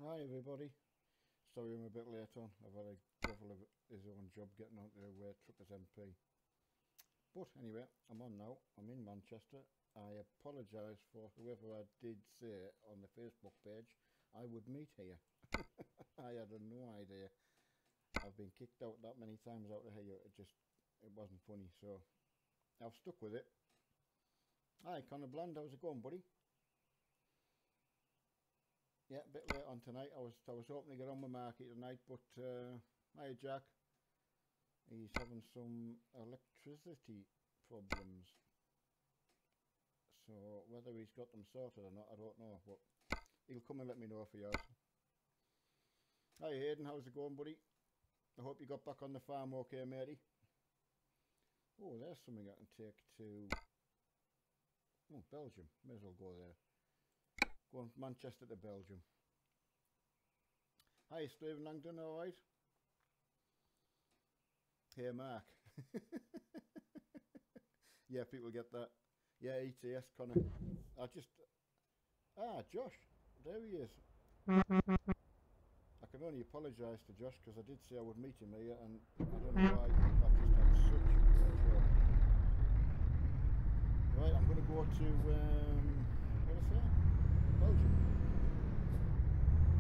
Hi everybody. Sorry I'm a bit late on. I've had a devil of his own job getting on to Truckers MP. But anyway, I'm on now. I'm in Manchester. I apologise for whoever I did say on the Facebook page I would meet here. I had no idea. I've been kicked out that many times out of here. It wasn't funny, so I've stuck with it. Hi Connor Bland, how's it going, buddy? Yeah, a bit late on tonight. I was hoping to get on with Marky tonight, but hi Jack. He's having some electricity problems. So whether he's got them sorted or not, I don't know. But he'll come and let me know if he has. Hi Hayden, how's it going, buddy? I hope you got back on the farm okay, matey. Oh, there's something I can take to Belgium. May as well go there. Going from Manchester to Belgium. Hi Stephen Langdon, alright? Hey Mark. Yeah, people get that. Yeah, ETS, Connor. Josh. There he is. I can only apologise to Josh because I did say I would meet him here and I don't know why I just had such a job. Right, I'm going to go to, what did I say? Belgium.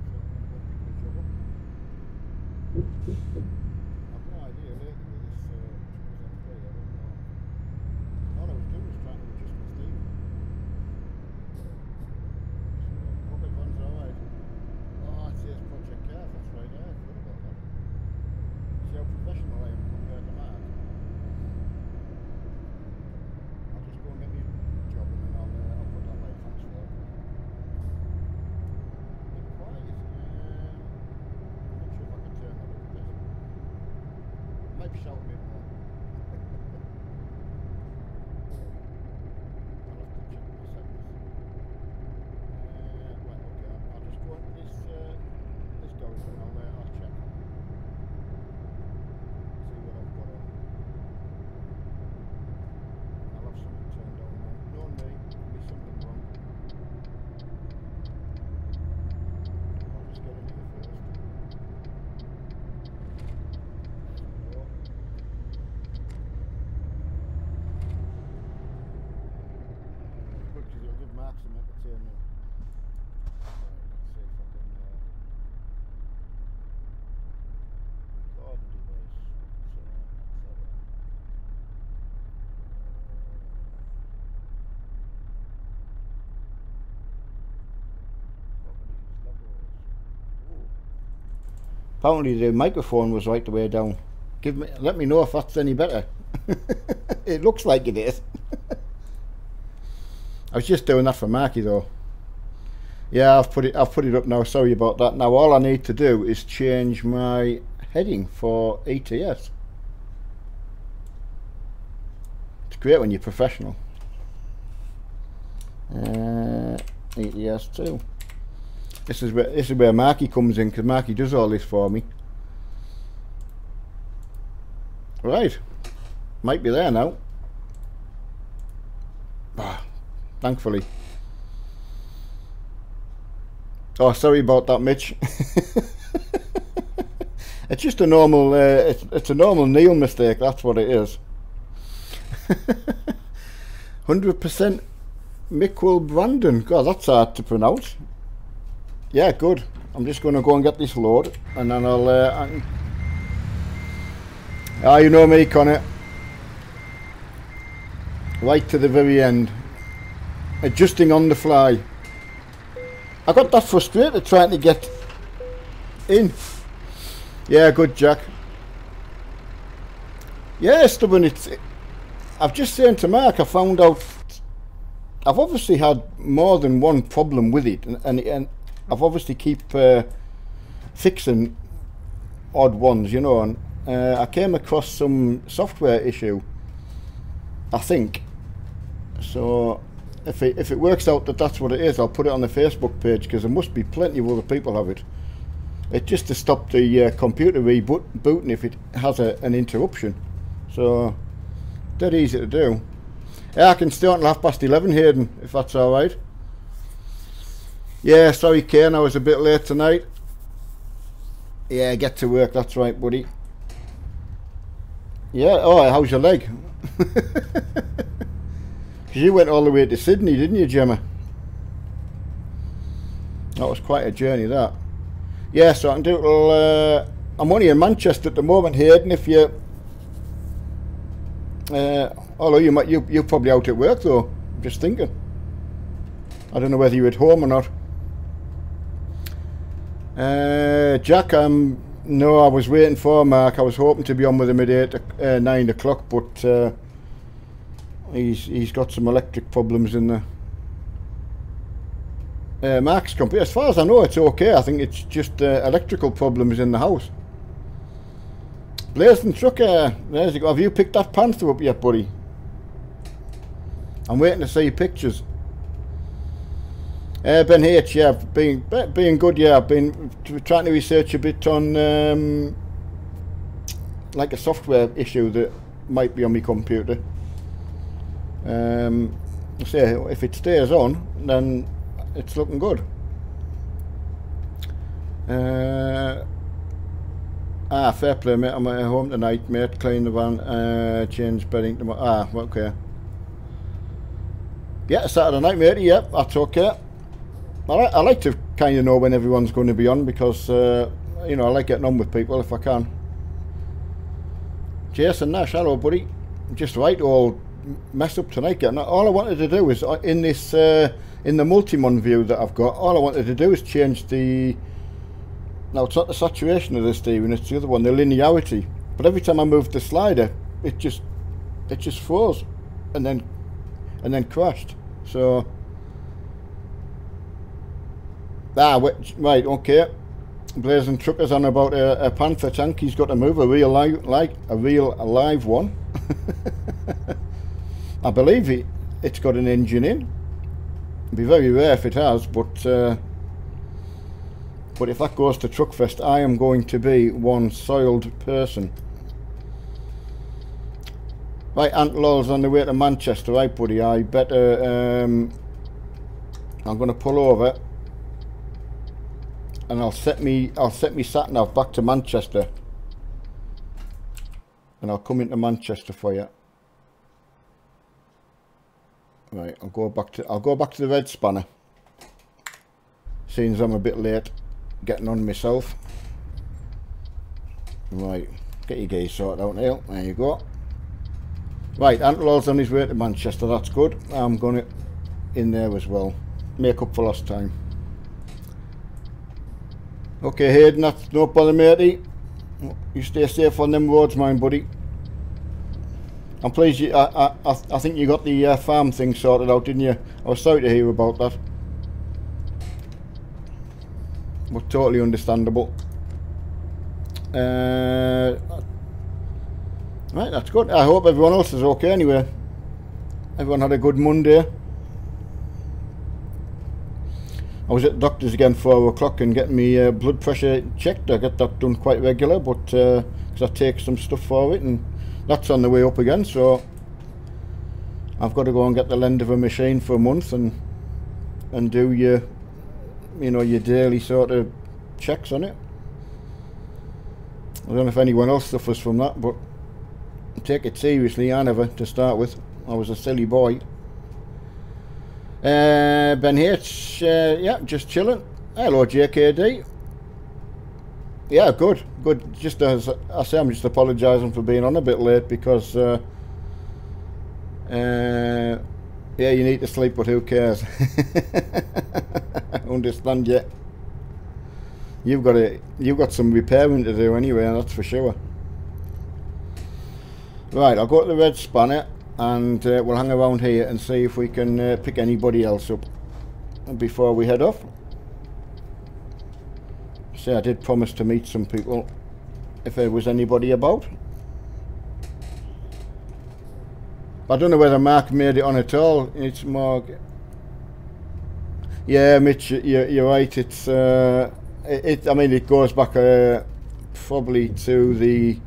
So I'm going to pick the job up. I've no idea lately with this I don't know. All I was doing was trying to adjust my steam. So, hope everyone's alright. Oh, it says Project Cars, that's right, I forgot about that. See how professional I am compared to Mark. I'll just go and get me a job and then I'll put that right, thanks for that. Maybe shout a bit more. I'll have to check my settings. Right, okay, I'll just go into this garage and I'll check. See what I've got on. I'll have something turned on now. Knowing me, there'll be something wrong. I'll just get in here first. Maximum entertainment. Right, let's see if I can recording device. So properties, levels. Apparently the microphone was right the way down. Let me know if that's any better. It looks like it is. I was just doing that for Marky though. Yeah, I've put it up now. Sorry about that. Now all I need to do is change my heading for ETS. It's great when you're professional. ETS 2. This is where Marky comes in because Marky does all this for me. Right, might be there now. Thankfully. Oh, sorry about that, Mitch. It's just a normal. It's a normal Neil mistake. That's what it is. 100% Miquel Brandon. God, that's hard to pronounce. Yeah, good. I'm just going to go and get this load, and then I'll. You know me, Connor. Right to the very end. Adjusting on the fly. I got that frustrated trying to get in. Yeah, good Jack. Yeah, stubborn. I've just saying to Mark, I found out I've obviously had more than one problem with it, and I've obviously keep fixing odd ones, you know. And I came across some software issue, I think. So. If it works out that that's what it is, I'll put it on the Facebook page because there must be plenty of other people have it. It's just to stop the computer rebooting if it has an interruption. So, dead easy to do. Yeah, I can start until 11:30, Hayden, if that's alright. Yeah, sorry Kane, I was a bit late tonight. Yeah, get to work, that's right, buddy. Yeah, oh, how's your leg? Because you went all the way to Sydney, didn't you, Gemma? That was quite a journey, that. Yeah, so I can do it. I'm only in Manchester at the moment, Hayden. If you, although you're probably out at work though. I'm just thinking. I don't know whether you're at home or not. Jack, no, I was waiting for Mark. I was hoping to be on with him at 9 o'clock, but he's got some electric problems in the Mark's computer. As far as I know, it's okay. I think it's just electrical problems in the house. Blazing truck, there's you go. Have you picked that panther up yet, buddy? I'm waiting to see pictures. Ben H, yeah, being good, yeah. I've been trying to research a bit on like a software issue that might be on my computer. Say if it stays on, then it's looking good. Fair play, mate. I'm at home tonight, mate. Clean the van, change bedding tomorrow. Okay. Yeah, Saturday night, mate. Yeah, that's okay. I like to kind of know when everyone's going to be on because, you know, I like getting on with people if I can. Jason Nash, hello, buddy. Just right, all mess up tonight. All I wanted to do is in this, in the multi-mon view that I've got, all I wanted to do is change the. Now it's not the saturation of this, Stephen. It's the other one, the linearity. But every time I moved the slider, it just froze, and then crashed. So. Right, okay. Blazing Trucker's on about a Panther tank. He's got to move a real live one. I believe it's got an engine in. It'd be very rare if it has, but if that goes to Truckfest, I am going to be one soiled person. Right, Aunt Lol's on the way to Manchester, right, buddy? I better. I'm going to pull over, and I'll set me sat nav back to Manchester, and I'll come into Manchester for you. Right, I'll go back to the Red Spanner. Seeing as I'm a bit late getting on myself. Right, get your gears sorted out, Neil. There you go. Right, Antlor's on his way to Manchester. That's good. I'm going in there as well. Make up for lost time. Okay, Hayden, that's no bother, matey. You stay safe on them roads, mine buddy. I'm pleased you. I think you got the farm thing sorted out, didn't you? I was sorry to hear about that. But totally understandable. Right, that's good. I hope everyone else is okay anyway. Everyone had a good Monday. I was at the doctor's again 4 o'clock and getting me blood pressure checked. I get that done quite regular, but because I take some stuff for it, and that's on the way up again. So I've got to go and get the lend of a machine for a month and do your daily sort of checks on it. I don't know if anyone else suffers from that, but take it seriously. I never, to start with. I was a silly boy. Ben H, yeah, just chilling. Hello, JKD. Yeah, good. Just as I say, I'm just apologising for being on a bit late because, yeah, you need to sleep, but who cares? I understand you. You've got some repairing to do anyway, that's for sure. Right, I'll go to the Red Spanner and we'll hang around here and see if we can pick anybody else up before we head off. See, I did promise to meet some people if there was anybody about. I don't know whether Mark made it on at all. It's Mark. Yeah, Mitch, you're right. It's I mean, it goes back probably to the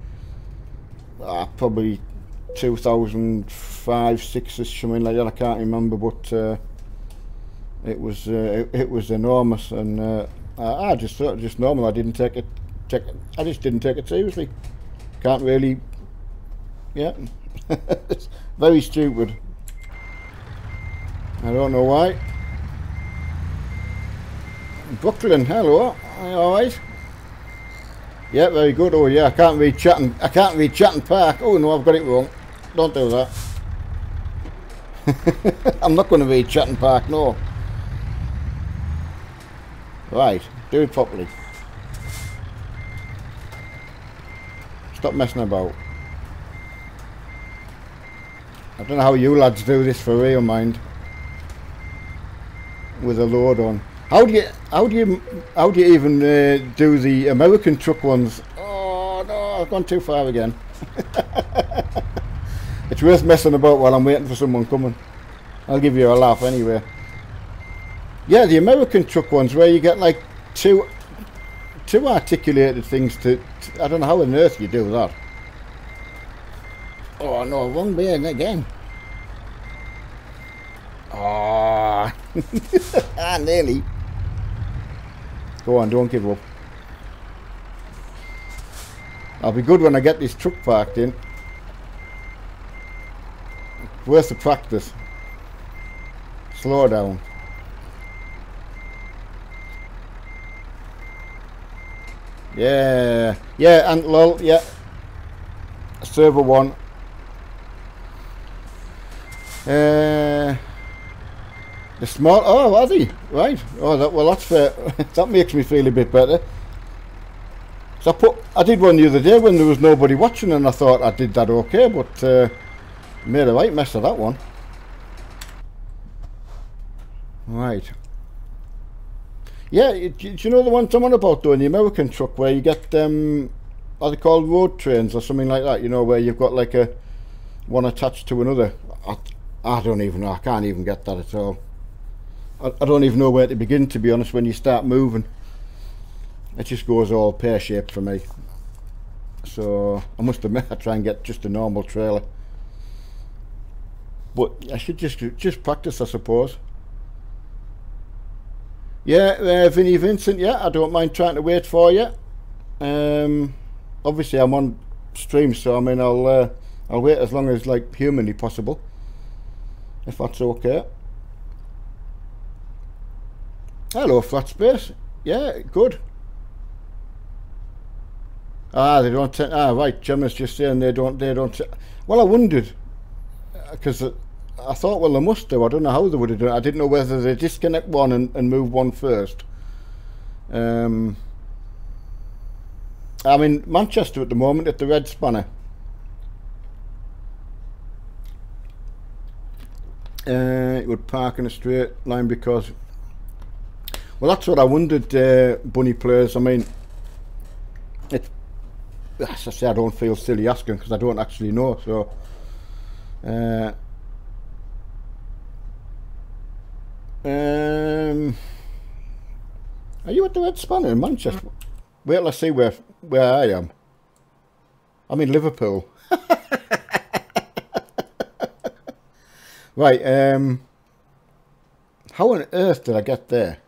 probably 2005, 6ish, something like that. I can't remember, but it was enormous, and I just thought it was just normal. I didn't take it I just didn't take it seriously. Can't really, yeah. It's very stupid. I don't know why. Brooklyn, hello. Are you alright? Yeah, very good. Oh yeah, I can't read Chatton Park. Oh no, I've got it wrong. Don't do that. I'm not going to read Chatton Park, no. Right, do it properly. Stop messing about. I don't know how you lads do this for real, mind. With a load on. How do you even do the American truck ones? Oh no, I've gone too far again. It's worth messing about while I'm waiting for someone coming. I'll give you a laugh anyway. Yeah, the American truck ones where you get like two articulated things to I don't know how on earth you do that. Oh no, wrong way again. Oh, nearly. Go on, don't give up. I'll be good when I get this truck parked in. Worth the practice. Slow down. Yeah, yeah, and lol, yeah. Server 1. The small. Oh, are they? Right. Oh, well, that's fair. That makes me feel a bit better. So I did one the other day when there was nobody watching, and I thought I did that okay, but made a right mess of that one. Right. Yeah, do you know the one I'm on about though, in the American truck where you get are they called road trains or something like that? You know, where you've got like a one attached to another. I don't even know. I can't even get that at all. I don't even know where to begin, to be honest, when you start moving. It just goes all pear-shaped for me. So I must admit I try and get just a normal trailer. But I should just practice, I suppose. Yeah, Vinny Vincent, yeah, I don't mind trying to wait for you. Obviously I'm on stream, so I mean I'll wait as long as like humanly possible, if that's okay. Hello, flat space. Yeah, good. Ah, they don't. Right. Gemma's just saying they don't. Well, I wondered because I thought, well, they must do. I don't know how they would have done it. I didn't know whether they disconnect one and move one first. I'm in Manchester at the moment at the Red Spanner. It would park in a straight line because. Well, that's what I wondered, Bunny Players. I mean, it's, as I say, I don't feel silly asking because I don't actually know. So, are you at the Red Spanner in Manchester? Wait till I see where I am. I'm in Liverpool. Right. How on earth did I get there?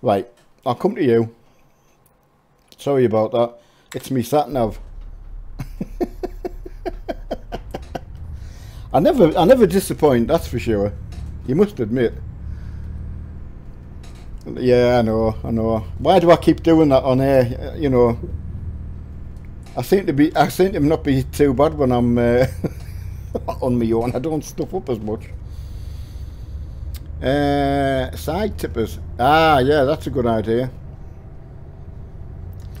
Right, I'll come to you. Sorry about that. It's me sat nav. I never disappoint, that's for sure. You must admit. Yeah, I know. Why do I keep doing that on air? You know, I seem to not be too bad when I'm on my own. I don't stuff up as much. Side tippers. Ah, yeah, that's a good idea.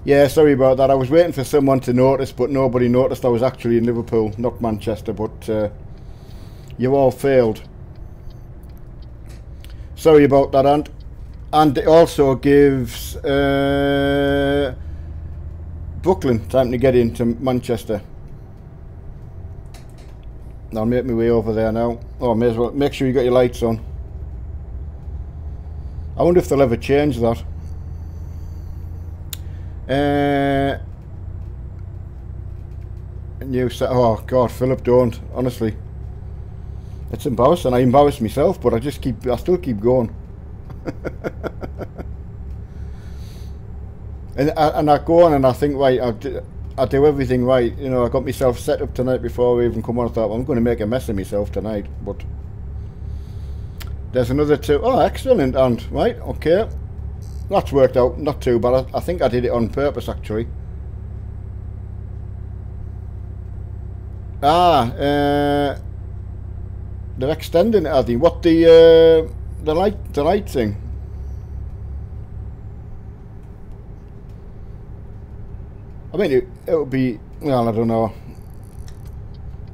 Yeah, sorry about that. I was waiting for someone to notice, but nobody noticed I was actually in Liverpool, not Manchester, but you all failed. Sorry about that, Ant. And it also gives Brooklyn time to get into Manchester. I'll make my way over there now. Oh, may as well make sure you got your lights on. I wonder if they'll ever change that. New set. Oh God, Philip, don't. Honestly, it's embarrassing. I embarrass myself, but I still keep going. And I go on and I think, right, I do everything right. You know, I got myself set up tonight before we even come on. I thought, well, I'm going to make a mess of myself tonight. But there's another two. Oh, excellent. And right, okay, that's worked out not too bad. I think I did it on purpose actually. They're extending it, are they? What the light thing? I mean, it would be, well, I don't know.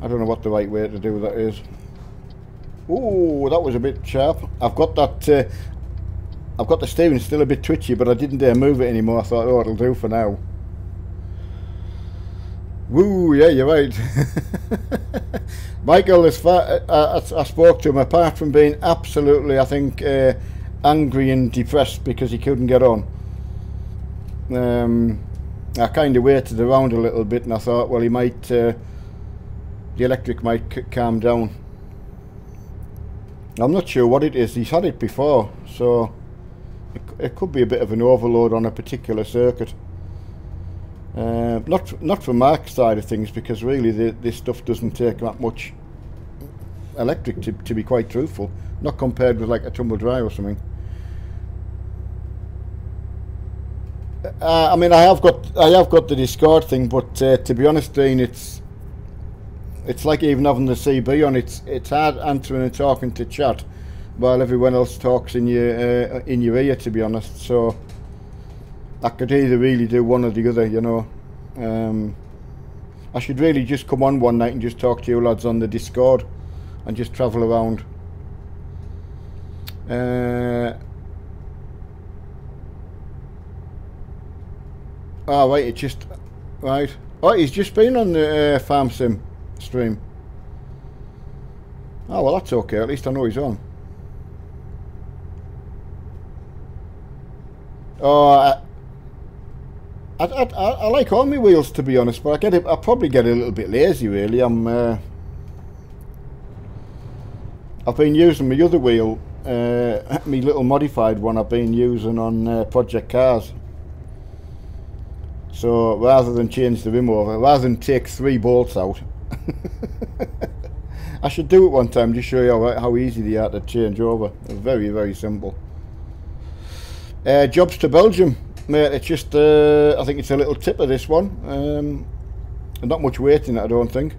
I don't know what the right way to do that is. Ooh, that was a bit sharp. I've got that, I've got the steering still a bit twitchy, but I didn't dare move it anymore. I thought, oh, it'll do for now. Woo, yeah, you're right. Michael, as far I spoke to him, apart from being absolutely, I think, angry and depressed because he couldn't get on. I kind of waited around a little bit and I thought, well, he might, the electric might calm down. I'm not sure what it is. He's had it before, so it could be a bit of an overload on a particular circuit. Not from Mark's side of things, because really this stuff doesn't take that much electric to be quite truthful. Not compared with like a tumble dryer or something. I mean, I have got the Discord thing, but to be honest, Dean, it's like even having the CB on. It's hard answering and talking to chat while everyone else talks in your ear. To be honest, so I could either really do one or the other, you know. I should really just come on one night and just talk to you lads on the Discord and just travel around. Oh, right, it just... Right. Oh, he's just been on the Farm Sim stream. Oh, well, that's okay. At least I know he's on. Oh, I like all my wheels, to be honest, but I probably get a little bit lazy, really. I've been using my other wheel, my little modified one I've been using on Project Cars. So rather than change the rim over, rather than take 3 bolts out, I should do it one time to show you how easy they are to change over. They're very, very simple. Jobs to Belgium, mate. It's just, I think it's a little tip of this one. Not much weight in it, I don't think.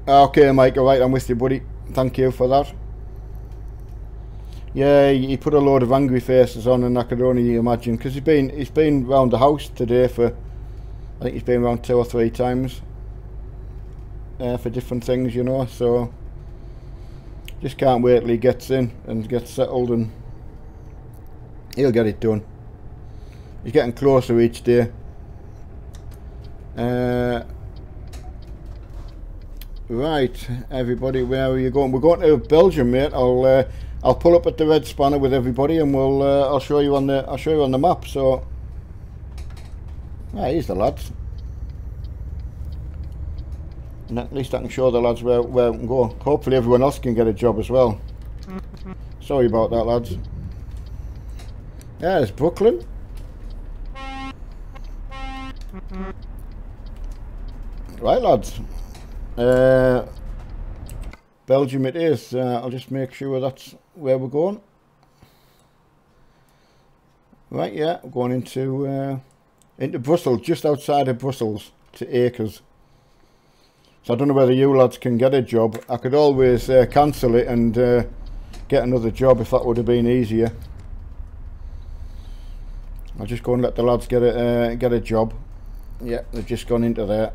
Okay, Mike, alright, I'm with you, buddy. Thank you for that. Yeah, he put a load of angry faces on, and I could only imagine, because he's been round the house today for, I think he's been around 2 or 3 times for different things, you know. So just can't wait till he gets in and gets settled, and he'll get it done. He's getting closer each day. Right, everybody, where are you going? We're going to Belgium, mate. I'll pull up at the red spanner with everybody, and I'll show you on the map. So, here's the lads. And at least I can show the lads where we can go. Hopefully, everyone else can get a job as well. Sorry about that, lads. Yeah, there's Brooklyn. Right, lads. Belgium it is. I'll just make sure that's where we're going. Right, yeah, we're going into Brussels, just outside of Brussels, to Acres. So I don't know whether you lads can get a job. I could always cancel it and get another job if that would have been easier. I'll just go and let the lads get a job. Yeah, they've just gone into there.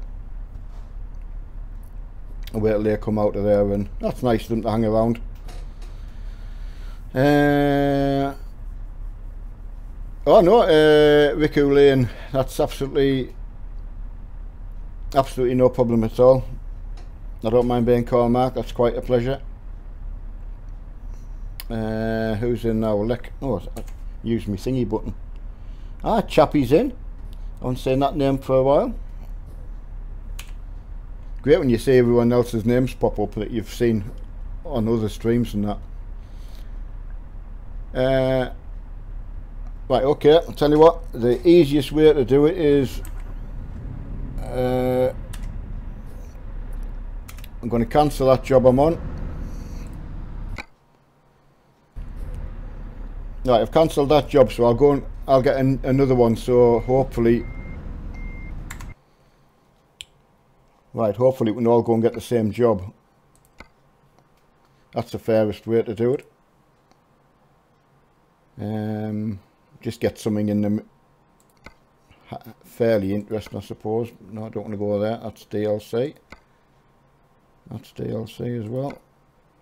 I'll wait till they come out of there, and that's nice of them to hang around. Oh no, Riku Lane, that's absolutely no problem at all. I don't mind being called Mark, that's quite a pleasure. Who's in now? Oh, I used my thingy button. Chappie's in. I haven't seen that name for a while. Great when you see everyone else's names pop up that you've seen on other streams and that. Right, okay, I'll tell you what, the easiest way to do it is I'm going to cancel that job I'm on. Right, I've cancelled that job, so I'll go and I'll get another one, so hopefully we can all go and get the same job. That's the fairest way to do it. Just get something in them fairly interesting, I suppose. No, I don't want to go there. That's DLC. That's DLC as well.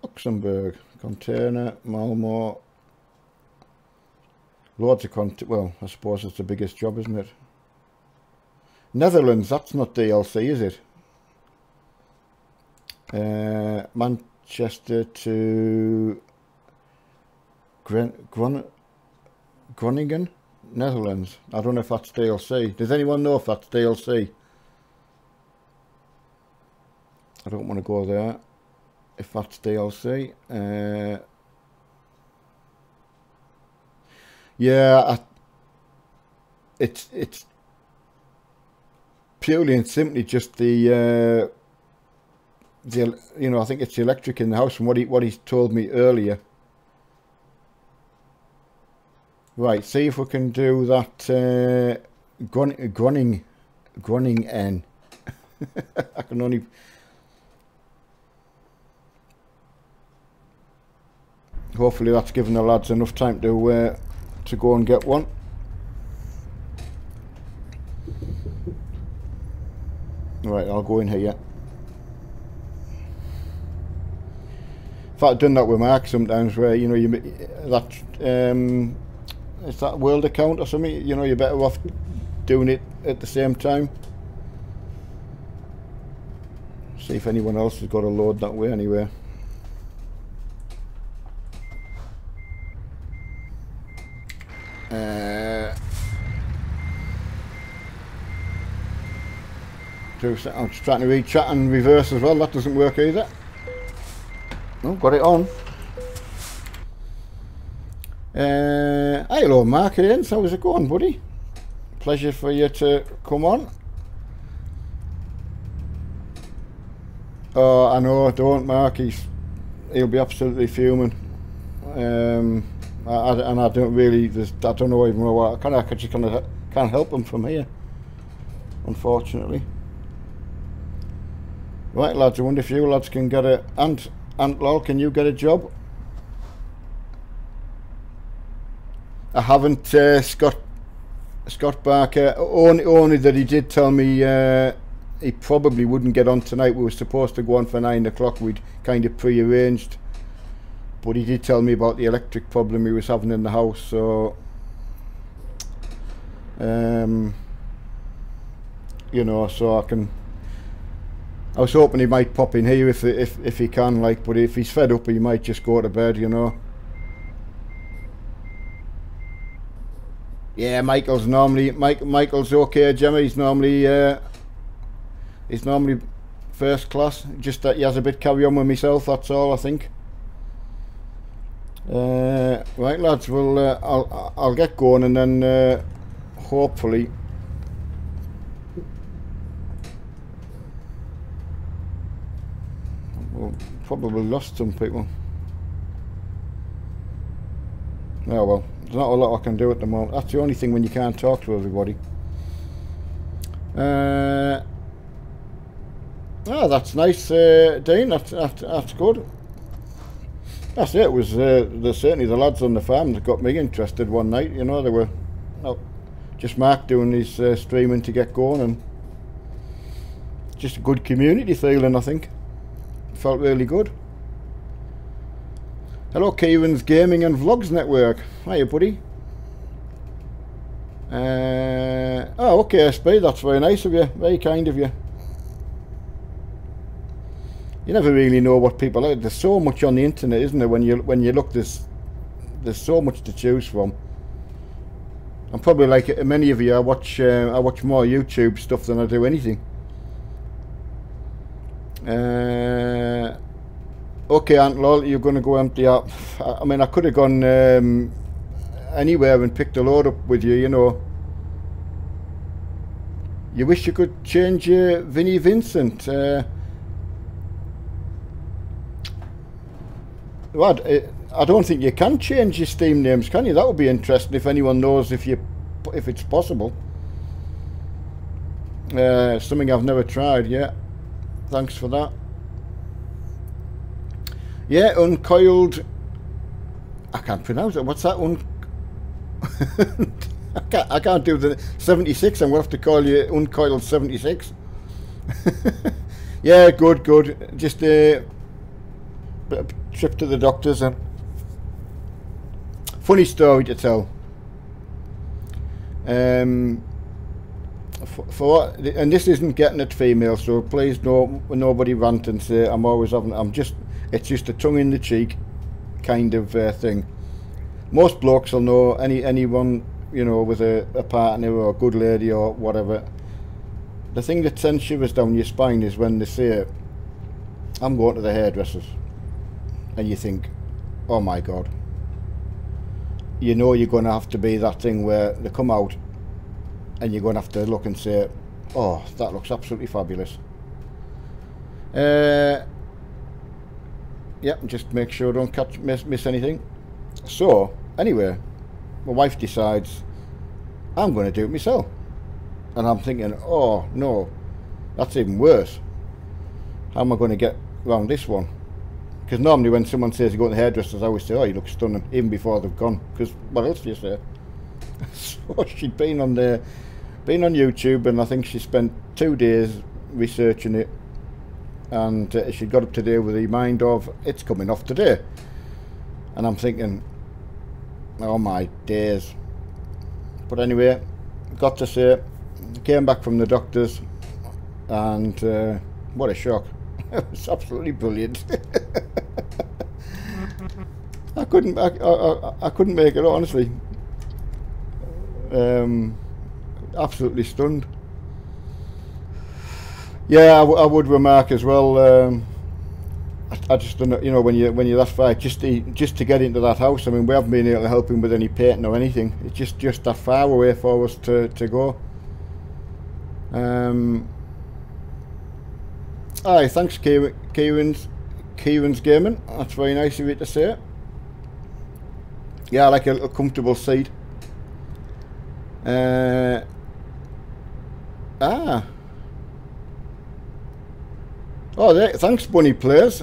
Luxembourg, container, Malmo. Loads of well, I suppose it's the biggest job, isn't it? Netherlands, that's not DLC, is it? Manchester to Groningen, Netherlands. I don't know if that's DLC. Does anyone know if that's DLC? I don't want to go there if that's DLC. Yeah, it's purely and simply just the you know, I think it's the electric in the house from what he's told me earlier. Right, see if we can do that Groningen. I can only. Hopefully that's given the lads enough time to go and get one. Right, I'll go in here. In fact, I've done that with Mark sometimes, where you know it's that world account or something. You know, you're better off doing it at the same time. See if anyone else has got a load that way anyway. I'm just trying to read chat and reverse as well. That doesn't work either. Oh, got it on. Hello Mark again. How's it going, buddy? Pleasure for you to come on. Oh, I know, don't Mark, he'll be absolutely fuming. And I don't really, I don't know even what, I just can't help him from here, unfortunately. Right lads, I wonder if you lads can get a, Ant Lol, can you get a job? I haven't, Scott Barker, only that he did tell me he probably wouldn't get on tonight. We were supposed to go on for 9 o'clock, we'd kind of pre-arranged. But he did tell me about the electric problem he was having in the house, so... you know, so I was hoping he might pop in here if he can, like, but if he's fed up he might just go to bed, you know. Yeah, Michael's okay, Gemma. He's normally first class. Just that he has a bit carry on with myself. That's all, I think. Right, lads. I'll get going, and then hopefully. We'll probably lost some people. Oh well. There's not a lot I can do at the moment. That's the only thing when you can't talk to everybody. Oh, that's nice, Dean. That's good. That's it. It was certainly the lads on the farm that got me interested one night. You know, they were just Mark doing his streaming to get going, and just a good community feeling, I think. Felt really good. Hello, Kieran's Gaming and Vlogs Network. Hiya, buddy. Oh, okay, SP. That's very nice of you. Very kind of you. You never really know what people are. There's so much on the internet, isn't there? When you look, there's so much to choose from. I'm probably like many of you. I watch more YouTube stuff than I do anything. Okay, Aunt Lol, you're going to go empty up. I mean, I could have gone anywhere and picked a load up with you, you know. You wish you could change your Vinnie Vincent. Well, I don't think you can change your Steam names, can you? That would be interesting if anyone knows if it's possible. Something I've never tried. Yeah, thanks for that. Yeah, uncoiled. I can't pronounce it. What's that? I can't do the 76. I'm gonna have to call you uncoiled 76. Yeah, good. Just a trip to the doctors and funny story to tell. For and this isn't getting at female, so please nobody rant and say it's just a tongue in the cheek kind of thing. Most blokes will know anyone, you know, with a partner or a good lady or whatever. The thing that sends shivers down your spine is when they say, I'm going to the hairdressers, and you think, oh my god, you know you're going to have to be that thing where they come out and you're going to have to look and say, oh, that looks absolutely fabulous. Yeah, just make sure I don't miss anything. So, anyway, my wife decides I'm going to do it myself. And I'm thinking, oh no, that's even worse. How am I going to get around this one? Because normally when someone says you go to the hairdressers, I always say, oh, you look stunning, even before they've gone. Because what else do you say? So she'd been on YouTube, and I think she spent 2 days researching it. And she got up today with the mind of, it's coming off today. And I'm thinking, oh my days. But anyway, got to say, came back from the doctors, and what a shock. It was absolutely brilliant. I couldn't make it, honestly. Absolutely stunned. Yeah, I would remark as well. I just don't know, you know, when you're that far, just to get into that house. I mean, we haven't been able to help him with any painting or anything. It's just that far away for us to go. Aye, thanks, Kieran's Gaming. That's very nice of you to say. Yeah, I like a little comfortable seat. Oh, thanks, Bunny Players.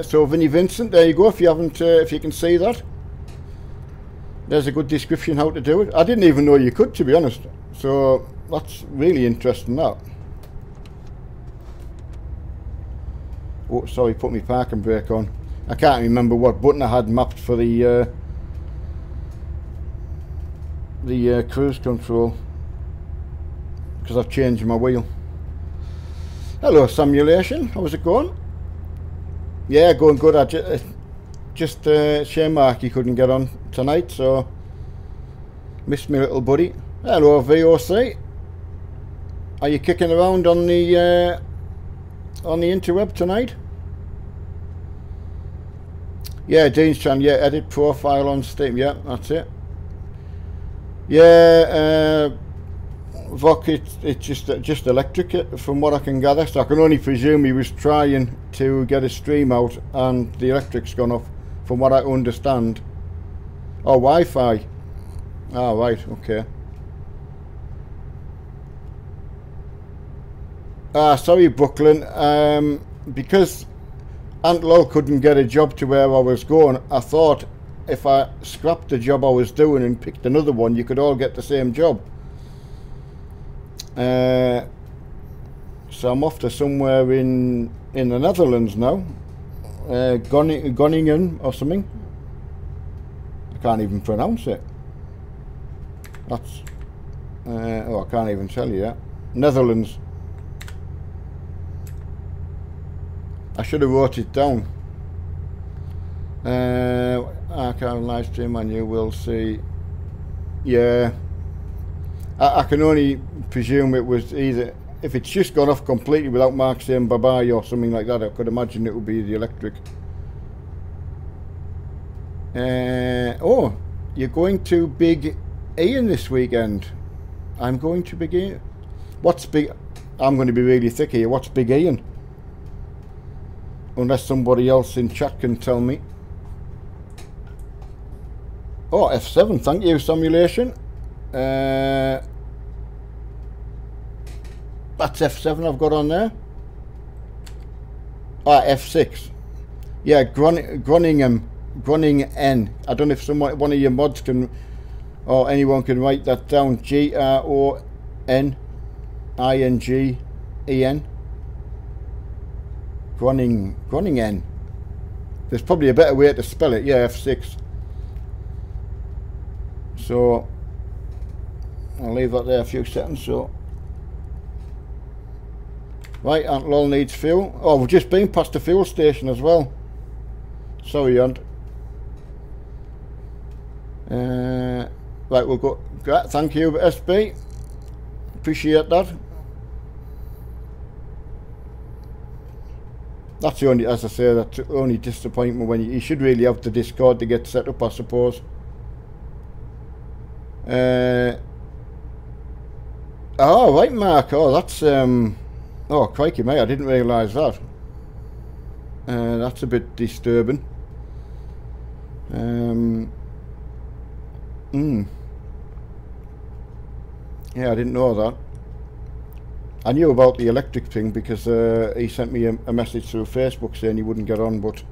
So Vinnie Vincent, there you go. If you haven't, if you can see that, there's a good description how to do it. I didn't even know you could, to be honest. So that's really interesting. That. Oh, sorry, put my parking brake on. I can't remember what button I had mapped for the cruise control, because I've changed my wheel. Hello, Simulation. How's it going? Yeah, going good. I just shame Mark he couldn't get on tonight, so missed me little buddy. Hello, VOC. Are you kicking around on the interweb tonight? Yeah, Dean's Chan. Yeah, edit profile on Steam. Yeah, that's it. Yeah, Vok, it's just electric from what I can gather, so I can only presume he was trying to get a stream out and the electric's gone off, from what I understand. Oh, Wi-Fi. Ah, right, okay. Sorry, Brooklyn. Because Aunt Lol couldn't get a job to where I was going, I thought if I scrapped the job I was doing and picked another one, you could all get the same job. So I'm off to somewhere in the Netherlands now, Groningen or something. I can't even pronounce it. That's oh, I can't even tell you that. Netherlands. I should have wrote it down. Archive live stream and you will see. Yeah. I can only presume it was either if it's just gone off completely without Mark saying bye-bye or something like that, I could imagine it would be the electric. Oh, you're going to Big Ian this weekend. I'm going to Big Ian. What's Big... I'm going to be really thick here. What's Big Ian? Unless somebody else in chat can tell me. Oh, F7, thank you, simulation. That's F7 I've got on there. Ah, F6. Yeah, Groningen. I don't know if one of your mods can, or anyone can write that down. Groningen. Groningen. There's probably a better way to spell it. Yeah, F6. So I'll leave that there a few seconds. So right, Aunt Lol needs fuel. Oh, we've just been past the fuel station as well. Sorry, Aunt. Right, we'll go. Thank you, SB. Appreciate that. That's the only, as I say, that's the only disappointment when you should really have the Discord to get set up, I suppose. Oh, right, Mark. Oh, that's oh, crikey, mate! I didn't realise that. That's a bit disturbing. Yeah, I didn't know that. I knew about the electric thing because he sent me a message through Facebook saying he wouldn't get on, but...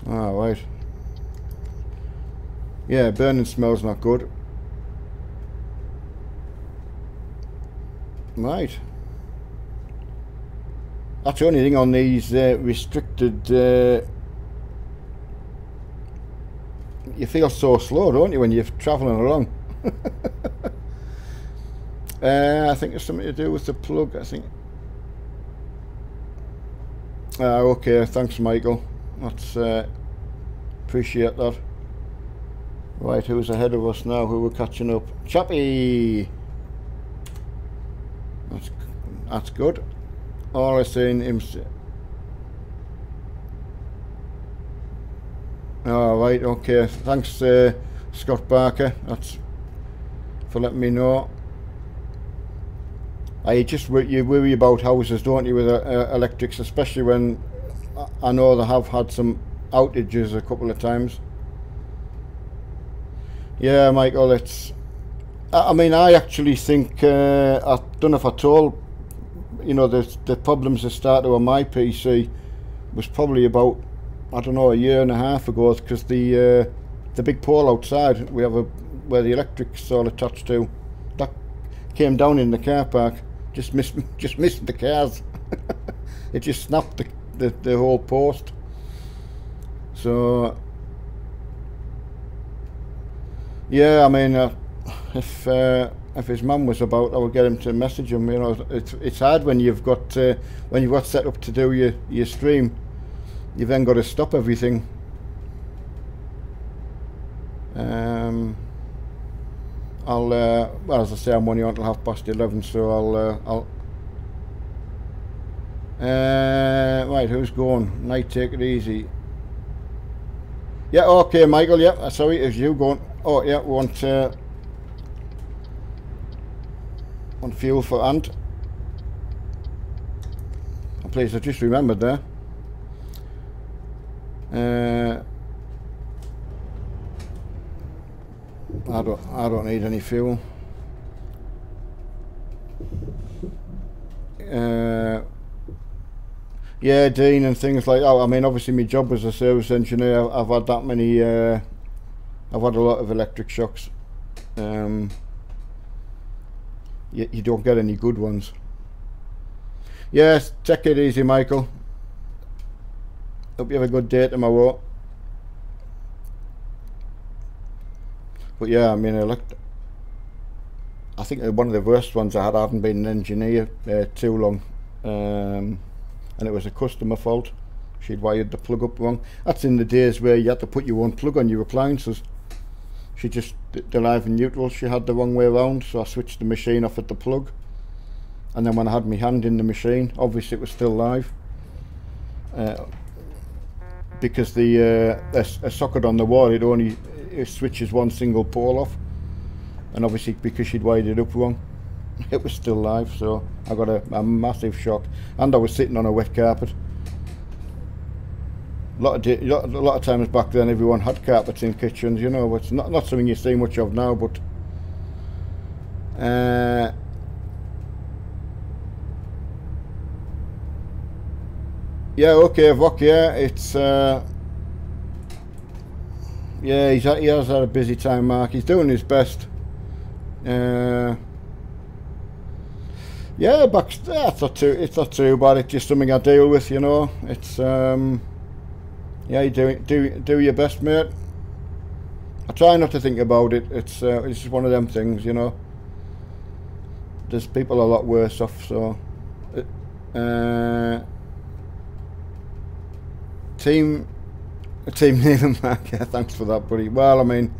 Ah, right. Yeah, burning smell's not good. Right. That's the only thing on these restricted... you feel so slow, don't you, when you're travelling along? I think it's something to do with the plug, I think. Okay, thanks, Michael. That's appreciate that. Right, who's ahead of us now? Who we're catching up? Chappy! That's good. All I seen him... Oh, right, okay. Thanks, Scott Barker. That's for letting me know. You worry about houses, don't you, with electrics, especially when I know they have had some outages a couple of times. Yeah, Michael, it's... I mean, I actually think, I don't know if I told, you know, the problems that started on my PC was probably about, I don't know, a year and a half ago, because the big pole outside we have where the electric's all attached to, that came down in the car park, just missed the cars. It just snapped the whole post. So yeah, I mean, if his mum was about, I would get him to message him. You know, it's hard when you've got set up to do your stream. You've then got to stop everything. Well, as I say, I'm only on till 11:30, so right, who's going? Night, take it easy. Yeah, okay, Michael. Yeah, sorry, it's you going. Oh, yeah, we want fuel for Ant. Oh, please, I just remembered there. I don't need any fuel. Yeah, Dean and things like that. I mean, obviously my job as a service engineer, I've had that many, I've had a lot of electric shocks. You don't get any good ones. Yes, take it easy, Michael. Hope you have a good day tomorrow. But yeah, I mean, I think one of the worst ones I haven't been an engineer too long. And it was a customer fault. She'd wired the plug up wrong. That's in the days where you had to put your own plug on your appliances. She just, the live and neutral, she had the wrong way around, so I switched the machine off at the plug. and then when I had my hand in the machine, obviously it was still live. Because the a socket on the wall, it switches one single pole off, and obviously because she'd wired it up wrong, it was still live. So I got a massive shock, and I was sitting on a wet carpet. A lot of times back then, everyone had carpets in kitchens. You know, it's not something you see much of now, but yeah, okay, Vok, yeah, it's yeah, he has had a busy time, Mark. He's doing his best. Yeah, but it's not too bad. It's just something I deal with, you know. It's yeah, you do your best, mate. I try not to think about it. It's just one of them things, you know. There's people a lot worse off, so Team Neil and Mark, yeah, thanks for that, buddy. Well, I mean,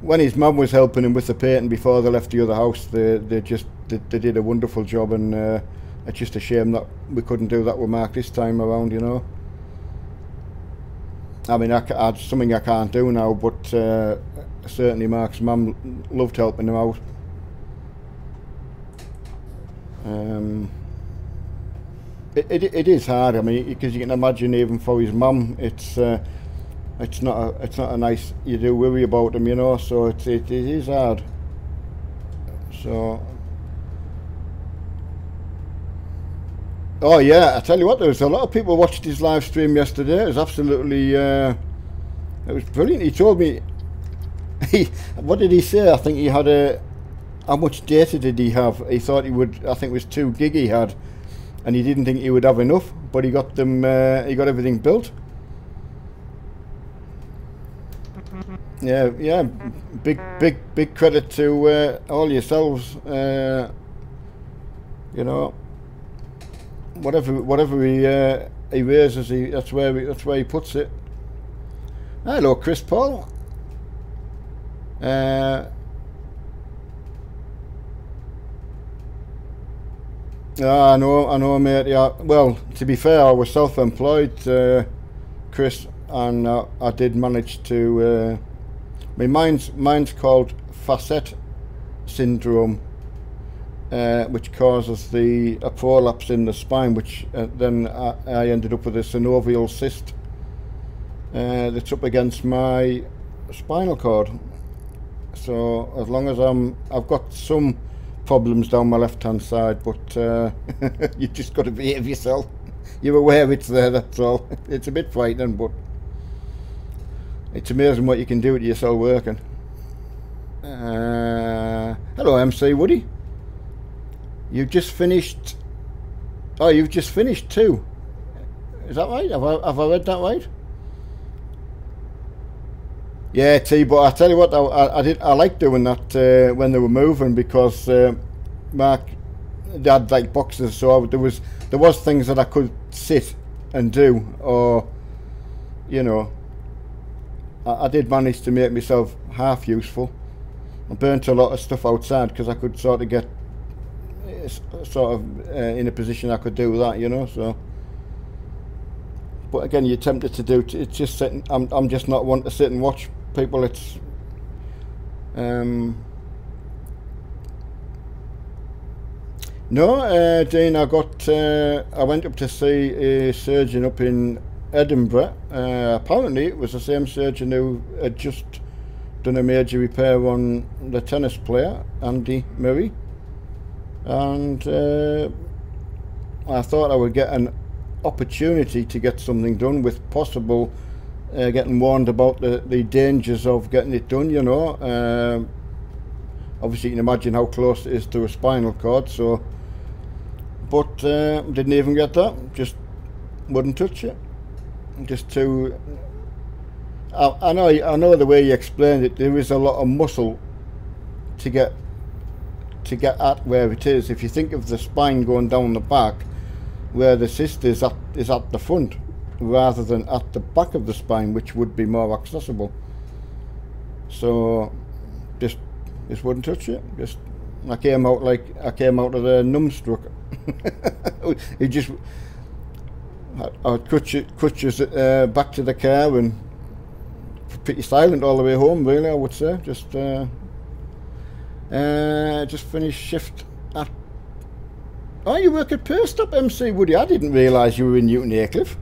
when his mum was helping him with the painting before they left the other house, they did a wonderful job, and it's just a shame that we couldn't do that with Mark this time around, you know. I mean, it's something I can't do now, but certainly Mark's mum loved helping him out. It is hard. I mean, because you can imagine even for his mum, it's not a nice. You do worry about him, you know. So it is hard. So, oh yeah, I tell you what, there was a lot of people watched his live stream yesterday. It was absolutely, it was brilliant. He told me, what did he say? I think he had how much data did he have? He thought he would. I think it was 2 gig he had. And he didn't think he would have enough, but he got them. He got everything built. Yeah, yeah. Big credit to all yourselves. You know, whatever he raises, that's where he puts it. Hello, Chris Paul. I know, mate. Yeah. Well, to be fair, I was self-employed, Chris, and I did manage to. I mean, mine's called facet syndrome, which causes a prolapse in the spine, which then I ended up with a synovial cyst that's up against my spinal cord. So as long as I've got some problems down my left hand side, but you just got to behave yourself. You're aware it's there, that's all. It's a bit frightening, but it's amazing what you can do to yourself working. Hello, MC Woody. You've just finished. Oh, you've just finished too. Is that right? Have I read that right? Yeah, T. But I tell you what, I like doing that when they were moving, because Mark, they had like boxes, so there was things that I could sit and do, or you know, I did manage to make myself half useful. I burnt a lot of stuff outside because I could sort of get in a position I could do that, you know. So, but again, you're tempted to do. It's just sitting. I'm just not one to sit and watch people. It's no, Dean. I went up to see a surgeon up in Edinburgh. Apparently, it was the same surgeon who had just done a major repair on the tennis player Andy Murray, and I thought I would get an opportunity to get something done, with possible getting warned about the dangers of getting it done, you know. Obviously you can imagine how close it is to a spinal cord, so, but didn't even get that, just wouldn't touch it. Just too, I know the way you explained it, there is a lot of muscle to get at where it is. If you think of the spine going down the back, where the cyst is at the front rather than at the back of the spine, which would be more accessible. So just wouldn't touch it. Just I came out of the numbstruck. It just, I crutches back to the car and pretty silent all the way home. Really, I would say. Just finished shift at. Oh, you work at Perstop, MC Woody. I didn't realise you were in Newton Aycliffe.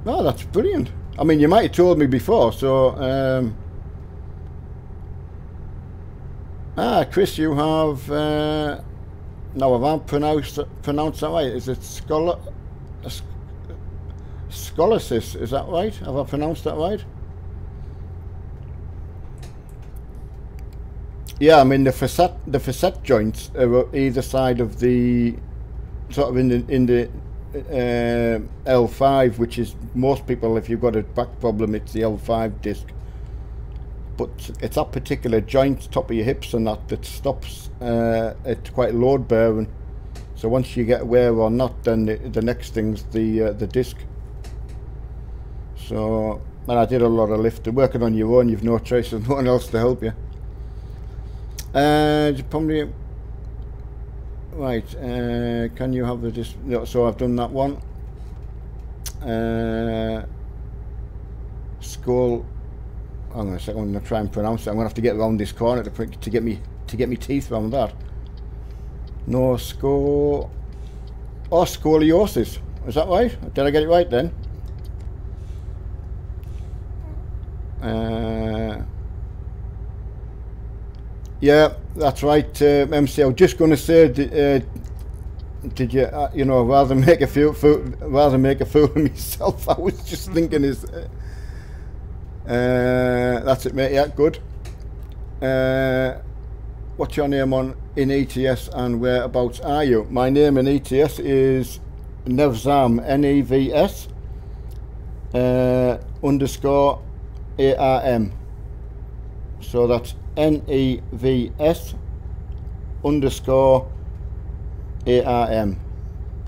Oh, that's brilliant. I mean, you might have told me before, so... Chris, you have... no, have I pronounced that right? Is it Scholasys? Is that right? Have I pronounced that right? Yeah, I mean, the facet joints are either side of the... sort of in the L5, which is most people, if you've got a back problem, it's the L5 disc, but it's that particular joint, top of your hips and that stops. It's quite load bearing, so once you get wear or not, then the next thing's the disc. So, and I did a lot of lifting. Working on your own, you've no choice, there's no one else to help you. Probably right. Can you have the disc? No, so I've done that one. Skull. I'm going to try and pronounce it. I'm going to have to get around this corner to get me teeth around that. No, scoliosis. Is that right? Did I get it right then? Yeah, that's right, MC. I was just going to say, did you, you know, rather make a fool of myself. I was just thinking, that's it, mate. Yeah, good. What's your name in ETS and whereabouts are you? My name in ETS is Nevzam, Nevs _ ARM. So that's NEVS _ ARM.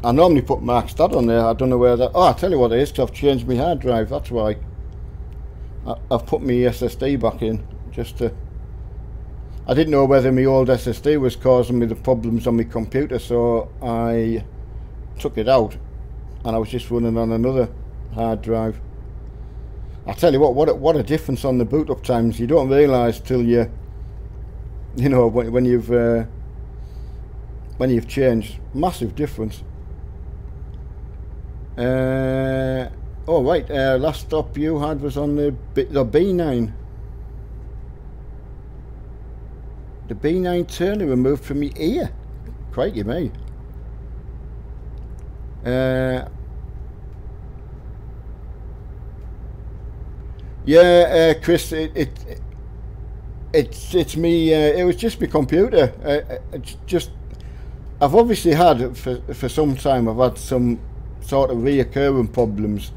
I normally put Mark's dad on there. I don't know where that. Oh, I'll tell you what it is, because I've changed my hard drive. That's why. I've put my SSD back in just to. I didn't know whether my old SSD was causing me the problems on my computer, so I took it out and I was just running on another hard drive. I tell you what a difference on the boot up times. You don't realise till you know, when you've changed. Massive difference. Oh right, last stop you had was on the B9. The B9 turner removed from my ear. Crikey me. Yeah, Chris, it's me. It was just my computer. It's just, I've obviously had for some time. I've had some sort of reoccurring problems,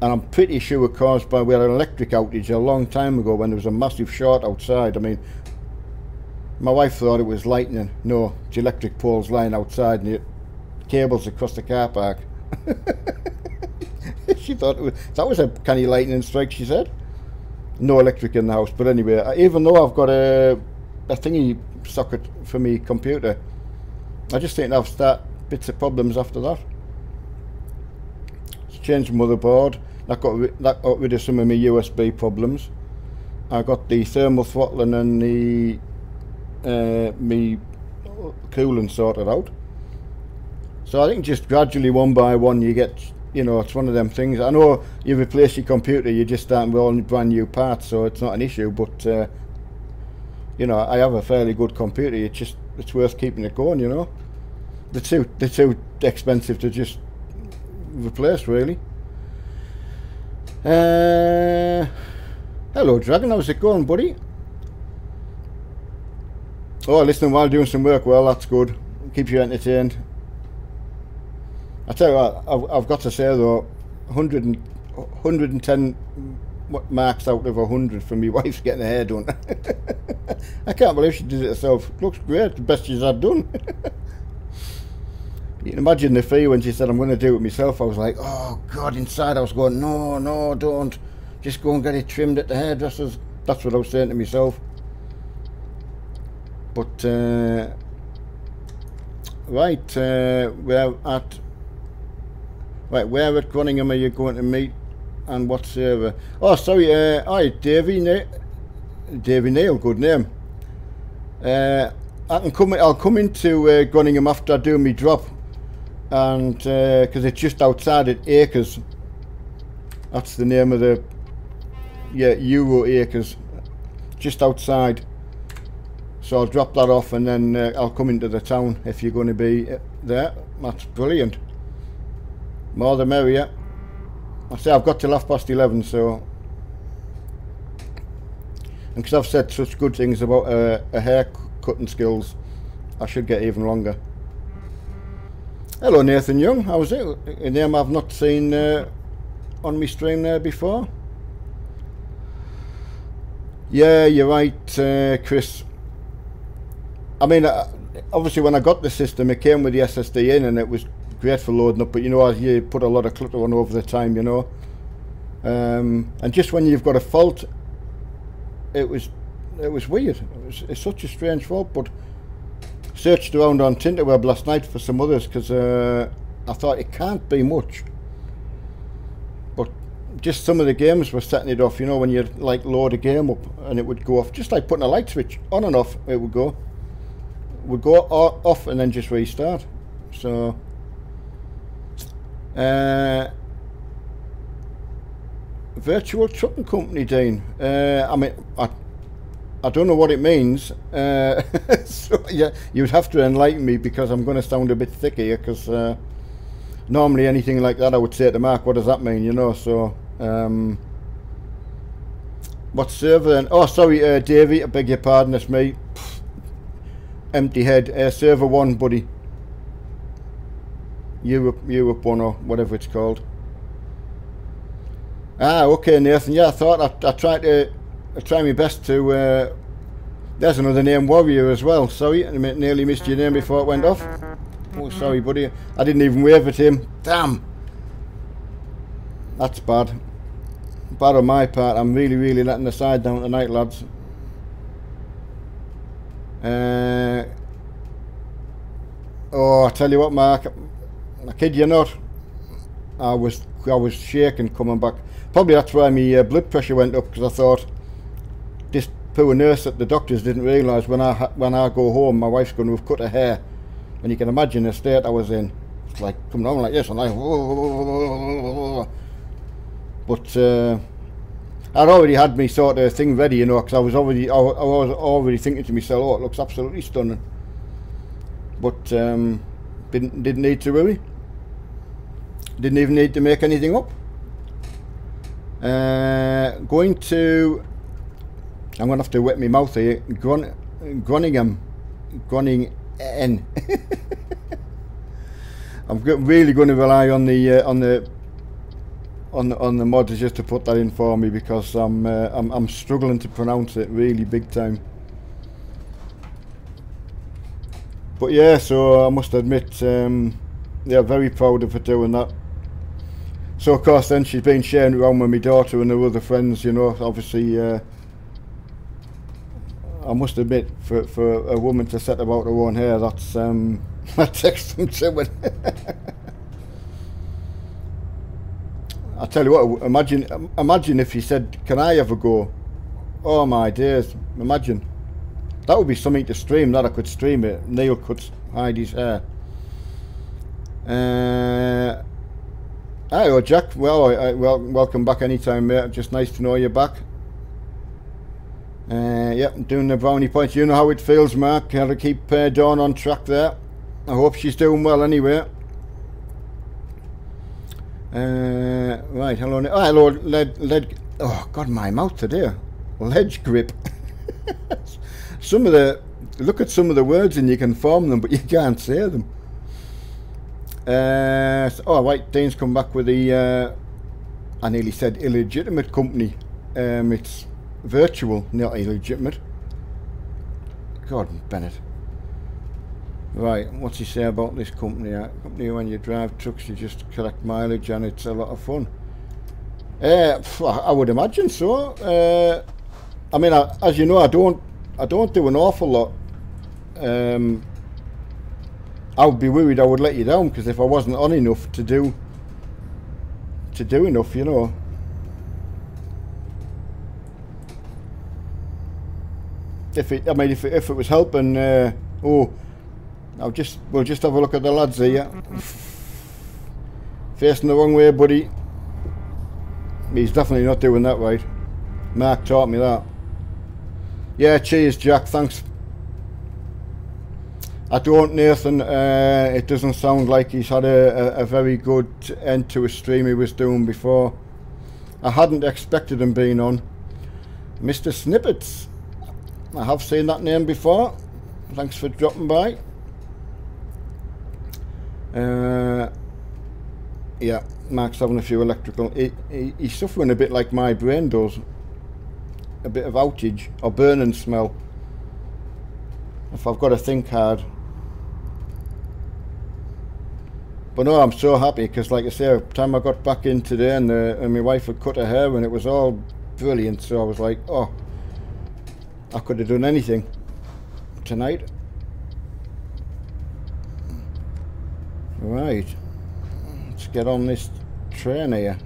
and I'm pretty sure caused by, we had an electric outage a long time ago when there was a massive short outside. I mean, my wife thought it was lightning. No, it's electric poles lying outside and the cables across the car park. She thought that was a kind of lightning strike, she said. No electric in the house, but anyway, even though I've got a thingy socket for me computer, I just think I'll start bits of problems after that. Changed the motherboard. That got rid of some of my USB problems. I got the thermal throttling and the me cooling sorted out. So I think just gradually, one by one, you get, you know, it's one of them things. I know you replace your computer, you're just starting with all brand new parts, so it's not an issue, but you know, I have a fairly good computer. It's worth keeping it going, you know. They're too expensive to just replace, really. Hello Dragon, how's it going, buddy? Oh, listening while doing some work. Well, that's good. Keeps you entertained. I tell you what, I've got to say though, 110 marks out of 100 for me wife's getting her hair done. I can't believe she did it herself. Looks great, the best she's had done. You can imagine the fee when she said, I'm going to do it myself. I was like, oh God, inside I was going, no, don't. Just go and get it trimmed at the hairdresser's. That's what I was saying to myself. But right, we're at where at Groningham are you going to meet, and what server? Oh, sorry, hi, Davy Neil, good name. I'll come into Groningham after I do my drop, and because it's just outside at Acres. That's the name of the Euro Acres, just outside. So I'll drop that off, and then I'll come into the town if you're going to be there. That's brilliant. More the merrier. I say I've got till 11:30, so. And because I've said such good things about a hair cutting skills, I should get even longer. Hello Nathan Young, how's it? A name I've not seen on my stream there before. Yeah, you're right, Chris. I mean, obviously when I got the system, it came with the SSD in, and it was great for loading up. But you know, you put a lot of clutter on over the time, you know. And just when you've got a fault, it was weird. It's such a strange fault. But searched around on Tinterweb last night for some others, because I thought it can't be much. But just some of the games were setting it off. You know, when you like load a game up and it would go off, just like putting a light switch on and off, it would go. Would go off and then just restart. So virtual trucking company, Dean. I mean, I don't know what it means. So yeah, you'd have to enlighten me, because I'm going to sound a bit thick here. Because normally anything like that, I would say to Mark, "What does that mean?" You know. So what server then? Oh, sorry, Davey. I beg your pardon. It's me. Empty head. Server 1, buddy. Europe 1 or whatever it's called. Ah, okay, Nathan. Yeah, I thought I try my best to. There's another name, Warrior, as well. Sorry, I nearly missed your name before it went off. Oh, sorry, buddy. I didn't even wave at him. Damn. That's bad. Bad on my part. I'm really letting the side down tonight, lads. Oh, I tell you what, Mark. I kid you not. I was shaking coming back. Probably that's why my blood pressure went up, because I thought this poor nurse at the doctor's didn't realise when I go home, my wife's going to have cut her hair, and you can imagine the state I was in. It's like coming on like this, and but I'd already had me sort of thing ready, you know, because I was already thinking to myself, oh, it looks absolutely stunning. But didn't need to worry. Didn't even need to make anything up. I'm going to have to wet my mouth here. Groningham. I'm really going to rely on the mods just to put that in for me, because I'm struggling to pronounce it really big time. But yeah, so I must admit, yeah, very proud of her doing that. So of course then she's been sharing it around with my daughter and her other friends, you know. Obviously, I must admit, for a woman to set about her own hair, that's that takes some doing. I tell you what, imagine if he said, "Can I have a go?" Oh my days! Imagine. That would be something to stream. That I could stream it. Neil cuts Heidi's hair. Hi, Jack. Well, welcome back anytime, mate. Just nice to know you're back. Yep, I'm doing the brownie points. You know how it feels, Mark. How to keep Dawn on track there. I hope she's doing well anyway. Right, hello. Oh, hello, lead. Oh God, my mouth today. Ledge grip. Look at some of the words and you can form them, but you can't say them. Oh right, Dean's come back with the I nearly said illegitimate company. It's virtual, not illegitimate. God, Bennett. Right, what's he say about this company? Company when you drive trucks, you just collect mileage and it's a lot of fun. I would imagine so. I mean, as you know, I don't do an awful lot I would be worried I would let you down, because if I wasn't on enough to do enough, you know. If it was helping, we'll just have a look at the lads here. Facing the wrong way, buddy. He's definitely not doing that right. Mark taught me that. Yeah, cheers, Jack. Thanks. I don't, Nathan. It doesn't sound like he's had a very good end to a stream he was doing before. I hadn't expected him being on. Mr. Snippets. I have seen that name before. Thanks for dropping by. Yeah, Mark's having a few electrical. He's suffering a bit like my brain does. A bit of outage or burning smell. If I've got to think hard. But no, I'm so happy, because like I say, the time I got back in today and my wife had cut her hair and it was all brilliant, so I was like, oh, I could have done anything tonight. Right, let's get on this train here.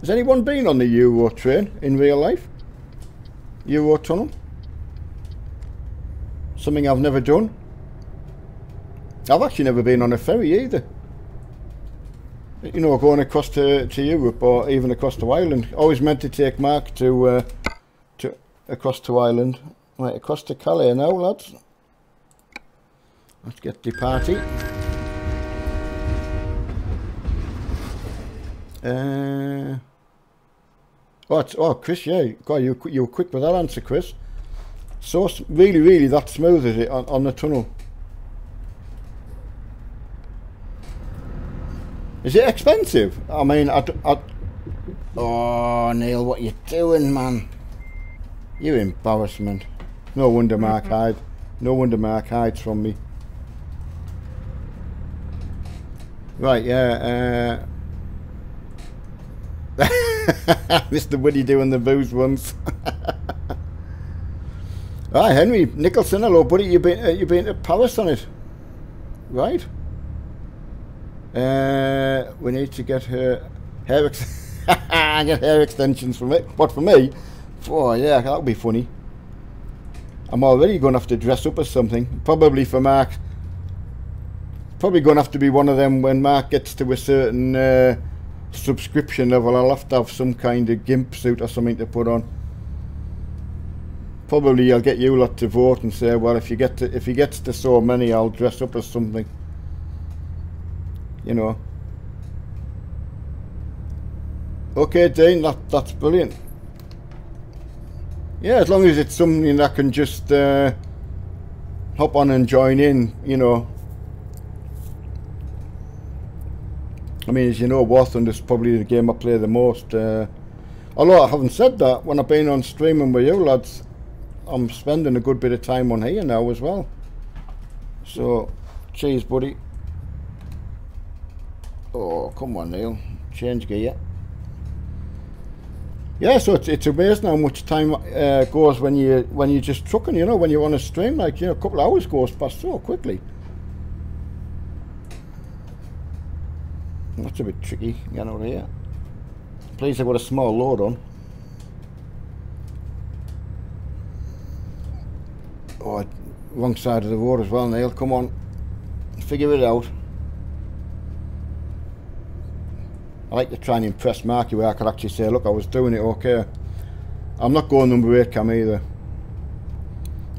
Has anyone been on the Euro train in real life? Euro tunnel? Something I've never done. I've actually never been on a ferry either. You know, going across to Europe or even across to Ireland. Always meant to take Mark to across to Ireland. Right, across to Calais now, lads. Let's get the party. Oh, Chris, yeah. God, you were quick with that answer, Chris. So really that smooth, is it, on the tunnel? Is it expensive? I mean, oh, Neil, what you doing, man? You embarrassment. No wonder Mark hides. No wonder Mark hides from me. Right, yeah. Mr. Woody doing the booze ones. Right, Henry Nicholson, hello, buddy. You been to Paris on it, right? We need to get her hair get hair extensions from it. What, for me? Oh yeah, that would be funny. I'm already going to have to dress up as something. Probably for Mark. Probably going to have to be one of them when Mark gets to a certain subscription level. I'll have to have some kind of gimp suit or something to put on. Probably I'll get you lot to vote and say, well, if he gets to so many, I'll dress up as something. You know. Okay, Dean, that's brilliant. Yeah, as long as it's something that can just hop on and join in, you know. I mean, as you know, War Thunder is probably the game I play the most. Although I haven't said that, when I've been on streaming with you lads, I'm spending a good bit of time on here now as well. So, cheers, buddy. Oh, come on, Neil. Change gear. Yeah, so it's amazing how much time goes when you're just trucking, you know, when you're on a stream, like, you know, a couple of hours goes past so quickly. That's a bit tricky, getting out of here. Please, I've got a small load on. Oh, wrong side of the road as well, Neil. Come on, figure it out. I like to try and impress Marky where I could actually say, look, I was doing it okay. I'm not going number 8 cam either.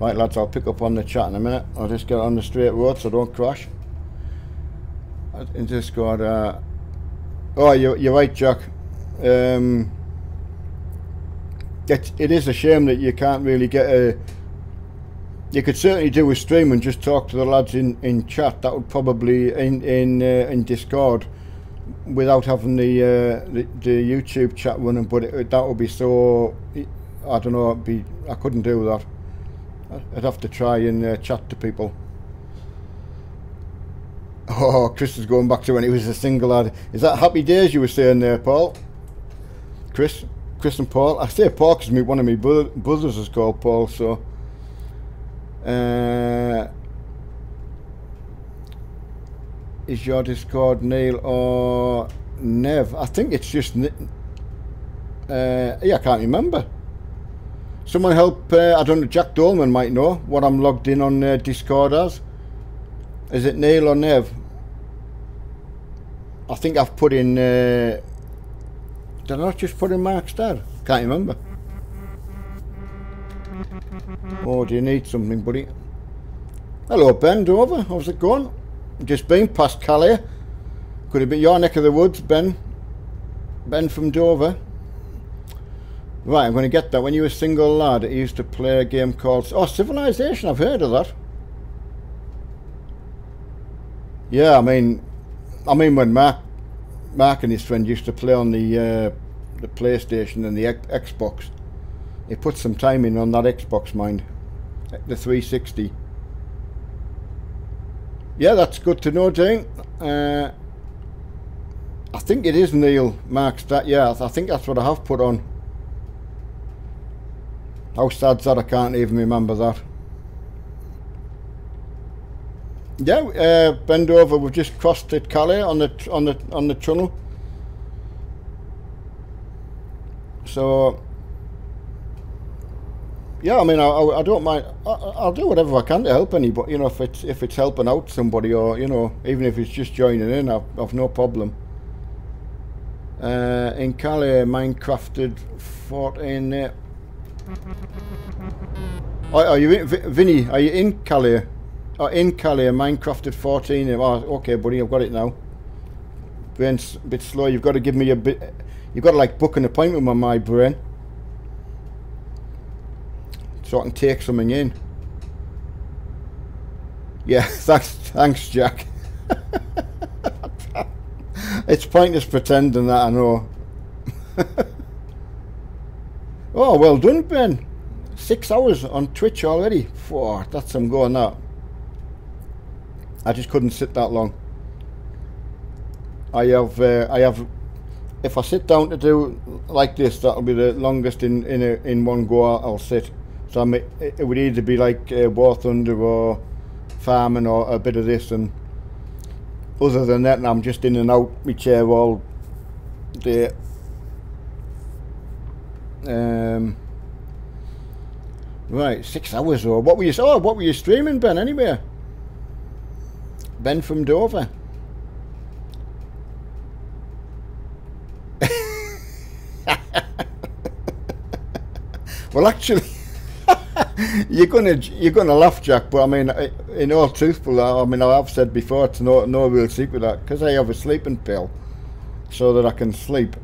Right, lads, I'll pick up on the chat in a minute. I'll just get on the straight road so I don't crash. In Discord, oh, you're right, Jack. It is a shame that you can't really get a... You could certainly do a stream and just talk to the lads in chat. That would probably in Discord, without having the YouTube chat running. But that would be so, I don't know. I couldn't do that. I'd have to try and chat to people. Oh, Chris is going back to when he was a single lad. Is that Happy Days you were saying there, Paul? Chris and Paul. I say Paul because one of my brothers is called Paul, so Is your Discord Neil or Nev? I think it's just yeah, I can't remember. Someone help, I don't know, Jack Dolman might know what I'm logged in on Discord as. Is it Neil or Nev? I think I've put in, did I not just put in Mark's dad? Can't remember. Oh, do you need something, buddy? Hello, Ben Dover, how's it going? Just been past Calais. Could it be your neck of the woods, Ben? Ben from Dover. Right, I'm going to get that. When you were a single lad, I used to play a game called... Oh, Civilization, I've heard of that. Yeah, I mean when Mark and his friend used to play on the PlayStation and the Xbox, he put some time in on that Xbox, mind. The 360. Yeah, that's good to know, Dean. I think it is Neil Mark's that. Yeah, I think that's what I have put on. How sad's that? I can't even remember that. Yeah, bend over. We've just crossed at Calais on the tunnel. So yeah, I mean, I don't mind. I'll do whatever I can to help anybody. You know, if it's helping out somebody, or you know, even if it's just joining in, I've no problem. In Calais, Minecrafted 14. Are you in, Vinny? Are you in Calais? Oh, in Calais, Minecrafted 14. Oh, okay, buddy, I've got it now. Brain's a bit slow. You've got to give me a bit. You've got to like book an appointment with my brain, so I can take something in. Yeah, thanks, Jack. It's pointless pretending that, I know. Oh, well done, Ben. 6 hours on Twitch already. Oh, that's some going that. I just couldn't sit that long. I have. If I sit down to do like this, that'll be the longest in one go I'll sit. So it would either be like War Thunder or farming or a bit of this, and other than that, I'm just in and out my chair all day. Right, 6 hours or what were you? Oh, what were you streaming, Ben? Anyway, Ben from Dover. Well, actually, you're gonna laugh, Jack. But I mean, in all truthful, I mean, I've said before, it's no real secret that because I have a sleeping pill, so that I can sleep.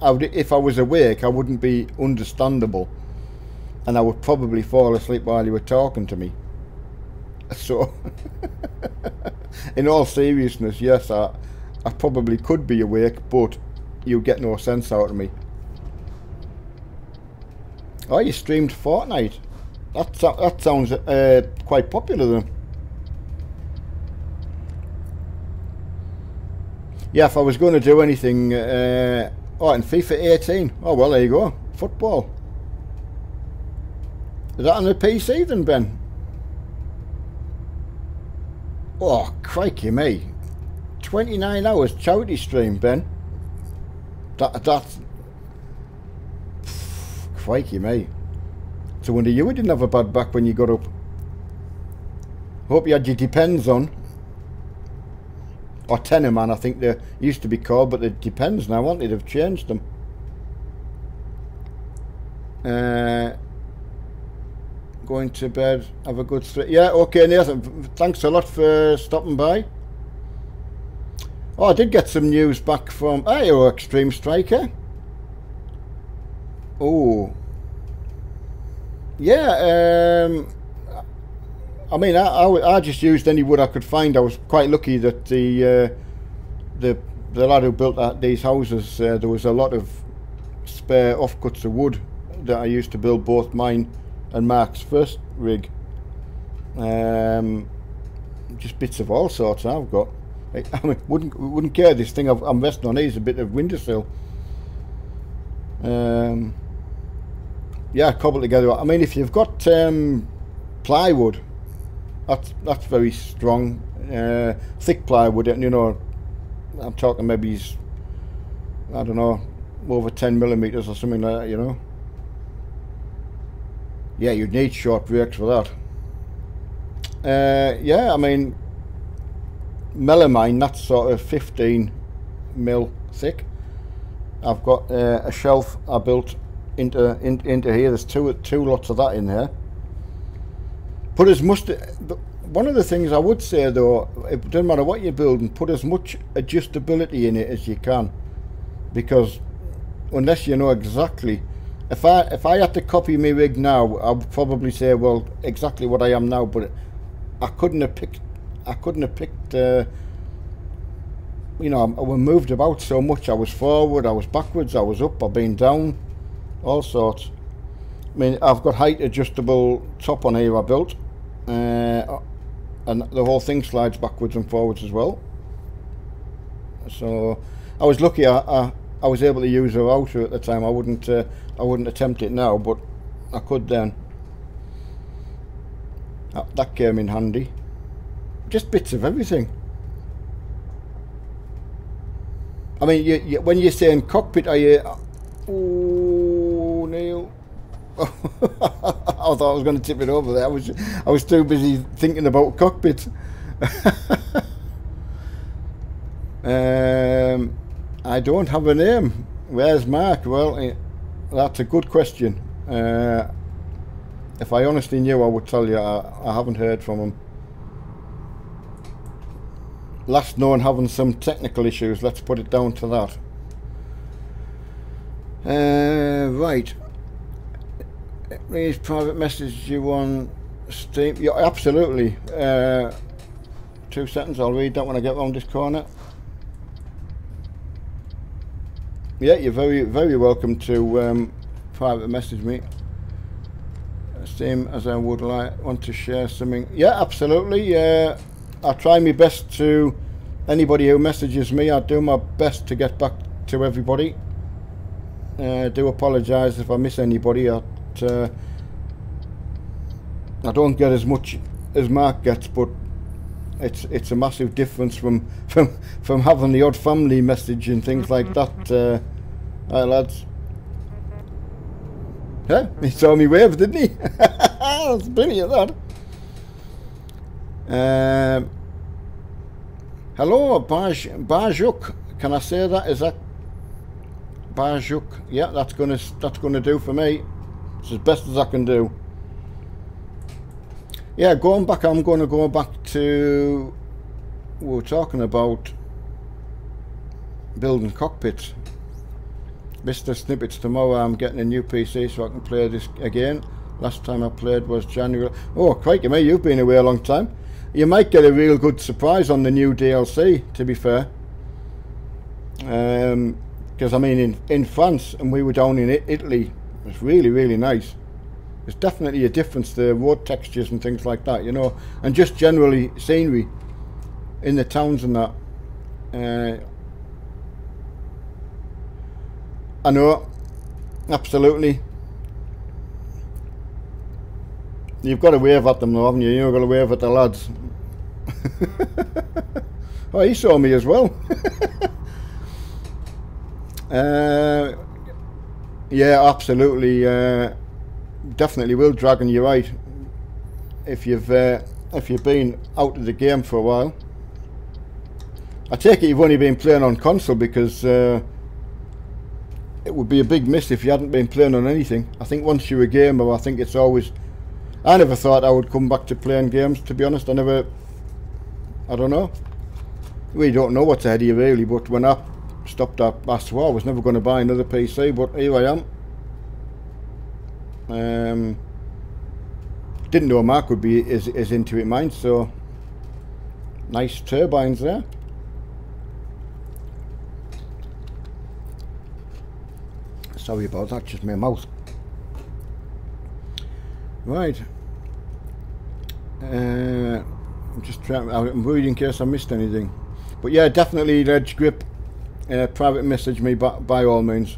If I was awake, I wouldn't be understandable, and I would probably fall asleep while you were talking to me. So, in all seriousness, yes, I probably could be awake, but you get no sense out of me. Oh, you streamed Fortnite. That sounds quite popular then. Yeah, if I was going to do anything, oh, in FIFA 18. Oh, well, there you go. Football. Is that on the PC then, Ben? Oh, crikey me. 29 hours charity stream, Ben. That's... Crikey me. It's a wonder you didn't have a bad back when you got up. Hope you had your Depends on. Or Tenor Man, I think they used to be called, but it Depends now, aren't they? They've changed them. Going to bed, have a good sleep. Yeah, okay, Nathan, thanks a lot for stopping by. Oh, I did get some news back from... Hey, you're Extreme Striker. Oh. Yeah, I mean, I just used any wood I could find. I was quite lucky that the lad who built these houses, there was a lot of spare offcuts of wood that I used to build both mine and Mark's first rig. Just bits of all sorts I've got. I mean, wouldn't care. This thing I'm resting on is a bit of windowsill. yeah, cobbled together. I mean, if you've got plywood, that's very strong, thick plywood, and you know, I'm talking maybe, I don't know, over 10 millimeters or something like that, you know. Yeah, you'd need short breaks for that. Yeah, I mean, melamine, that's sort of 15 mil thick. I've got a shelf I built into here. There's two lots of that in there. Put as much. One of the things I would say though, it doesn't matter what you're building, put as much adjustability in it as you can, because unless you know exactly, if I had to copy my rig now, I would probably say, well, exactly what I am now, but I couldn't have picked. You know, I moved about so much. I was forward, I was backwards, I was up, I've been down, all sorts. I mean, I've got height adjustable top on here I built, and the whole thing slides backwards and forwards as well. So I was lucky. I was able to use a router at the time. I wouldn't attempt it now, but I could then. That came in handy. Just bits of everything. I mean, you when you're saying cockpit, are you? Oh, Neil. I thought I was going to tip it over there. I was too busy thinking about cockpit. I don't have a name. Where's Mark? Well, that's a good question. If I honestly knew, I would tell you. I haven't heard from him. Last known having some technical issues. Let's put it down to that. Right. Please private message you on Steam. Yeah, absolutely. 2 seconds. I'll read that when I get round this corner. Yeah, you're very welcome to private message me. Same as I would want to share something. Yeah, absolutely. I'll try my best to anybody who messages me. I'll do my best to get back to everybody. Do apologise if I miss anybody. I don't get as much as Mark gets, but it's a massive difference from having the odd family message and things like that. Hi lads. Yeah, he saw me wave, didn't he? That's brilliant, that. Hello, Bajuk. Can I say that? Is that Bajuk? Yeah, that's gonna do for me. It's as best as I can do. Yeah, going back, I'm going to go back to, we were talking about building cockpits. Mr. Snippets, tomorrow I'm getting a new PC so I can play this again. Last time I played was January. Oh, crikey me, you've been away a long time. You might get a real good surprise on the new DLC, to be fair. Because I mean, in France, and we were down in Italy, it's really nice. There's definitely a difference, the road textures and things like that, you know, and just generally scenery in the towns and that. I know, absolutely. You've got to wave at them though, haven't you? You've got to wave at the lads. Oh, he saw me as well. Yeah, absolutely. Definitely will, Dragon, you're right. If you've been out of the game for a while. I take it you've only been playing on console, because it would be a big miss if you hadn't been playing on anything. I think once you're a gamer, I think it's always... I never thought I would come back to playing games, to be honest. I don't know. We don't know what's ahead of you really, but when I stopped, I swore I was never going to buy another PC, but here I am. Didn't know Mark would be as into it, mine, so nice turbines there. Sorry about that, just my mouth. Right. I'm just trying. I'm worried in case I missed anything. But yeah, definitely Ledge Grip. Private message me by all means.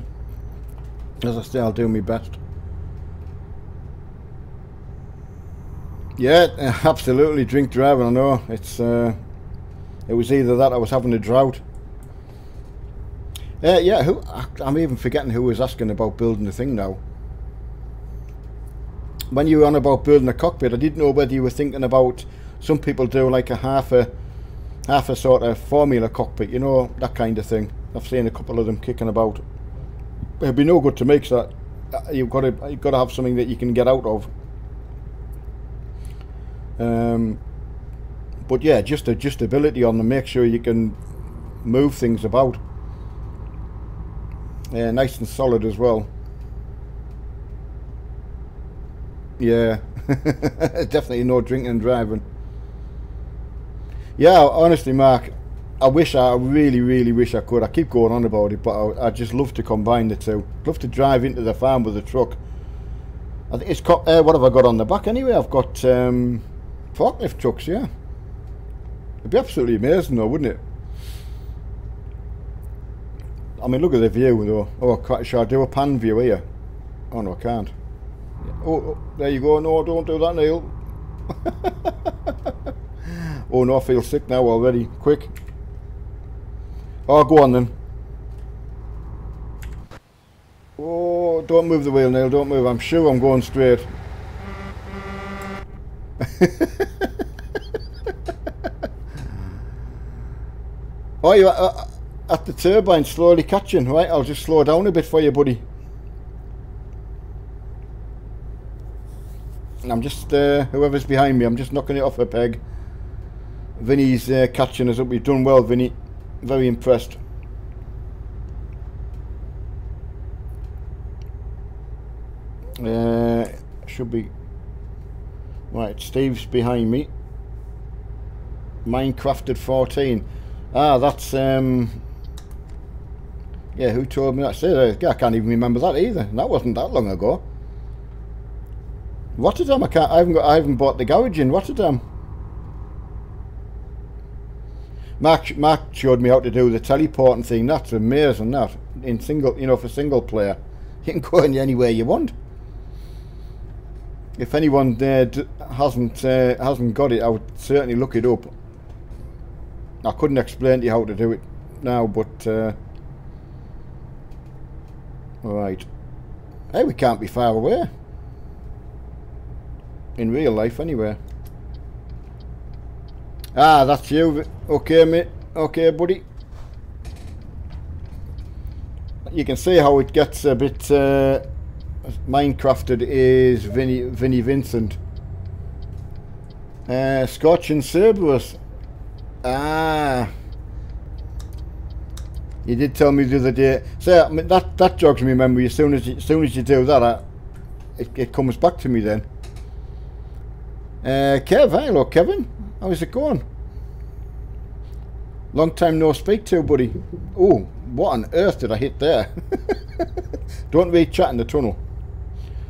As I say, I'll do my best. Yeah, absolutely. Drink driving. I know. It's it was either that or I was having a drought. Yeah, I'm even forgetting who was asking about building the thing now. When you were on about building a cockpit, I didn't know whether you were thinking about, some people do like a half a sort of formula cockpit, you know, that kind of thing. I've seen a couple of them kicking about. It'd be no good to make that. You've got to have something that you can get out of. But yeah, just adjustability on them. Make sure you can move things about. Yeah, nice and solid as well. Yeah, definitely no drinking and driving. Yeah, honestly, Mark, I really wish I could. I keep going on about it, but I just love to combine the two. Love to drive into the farm with a truck. I think it's what have I got on the back anyway? I've got forklift trucks. Yeah, it'd be absolutely amazing though, wouldn't it? I mean, look at the view though. Oh, shall I do a pan view here? Oh no, I can't. Oh, there you go. No, don't do that, Neil. Oh no, I feel sick now already. Quick. Oh, go on then. Oh, don't move the wheel, Neil. Don't move. I'm sure I'm going straight. Oh, you're at the turbine, slowly catching. Right, I'll just slow down a bit for you, buddy. I'm just, whoever's behind me, I'm just knocking it off a peg. Vinny's catching us up. You've done well, Vinny. Very impressed. Should be... Right, Steve's behind me. Minecrafted 14. Ah, that's... Yeah, who told me that? I can't even remember that either. That wasn't that long ago. Rotterdam, I haven't bought the garage in Rotterdam. Mark showed me how to do the teleporting thing. That's amazing, that. In single, you know, for single player. You can go in anywhere you want. If anyone there hasn't got it, I would certainly look it up. I couldn't explain to you how to do it now, but right. Hey, we can't be far away. In real life, anyway. Ah, that's you. Okay, mate. Okay, buddy. You can see how it gets a bit Minecrafted is Vinny Vincent. Scotch and Cerberus. Ah. You did tell me the other day. So I mean, that jogs me memory. As soon as you do that, it comes back to me then. Kev, hello Kevin. How's it going? Long time no speak to, buddy. Oh, what on earth did I hit there? Don't read chat in the tunnel.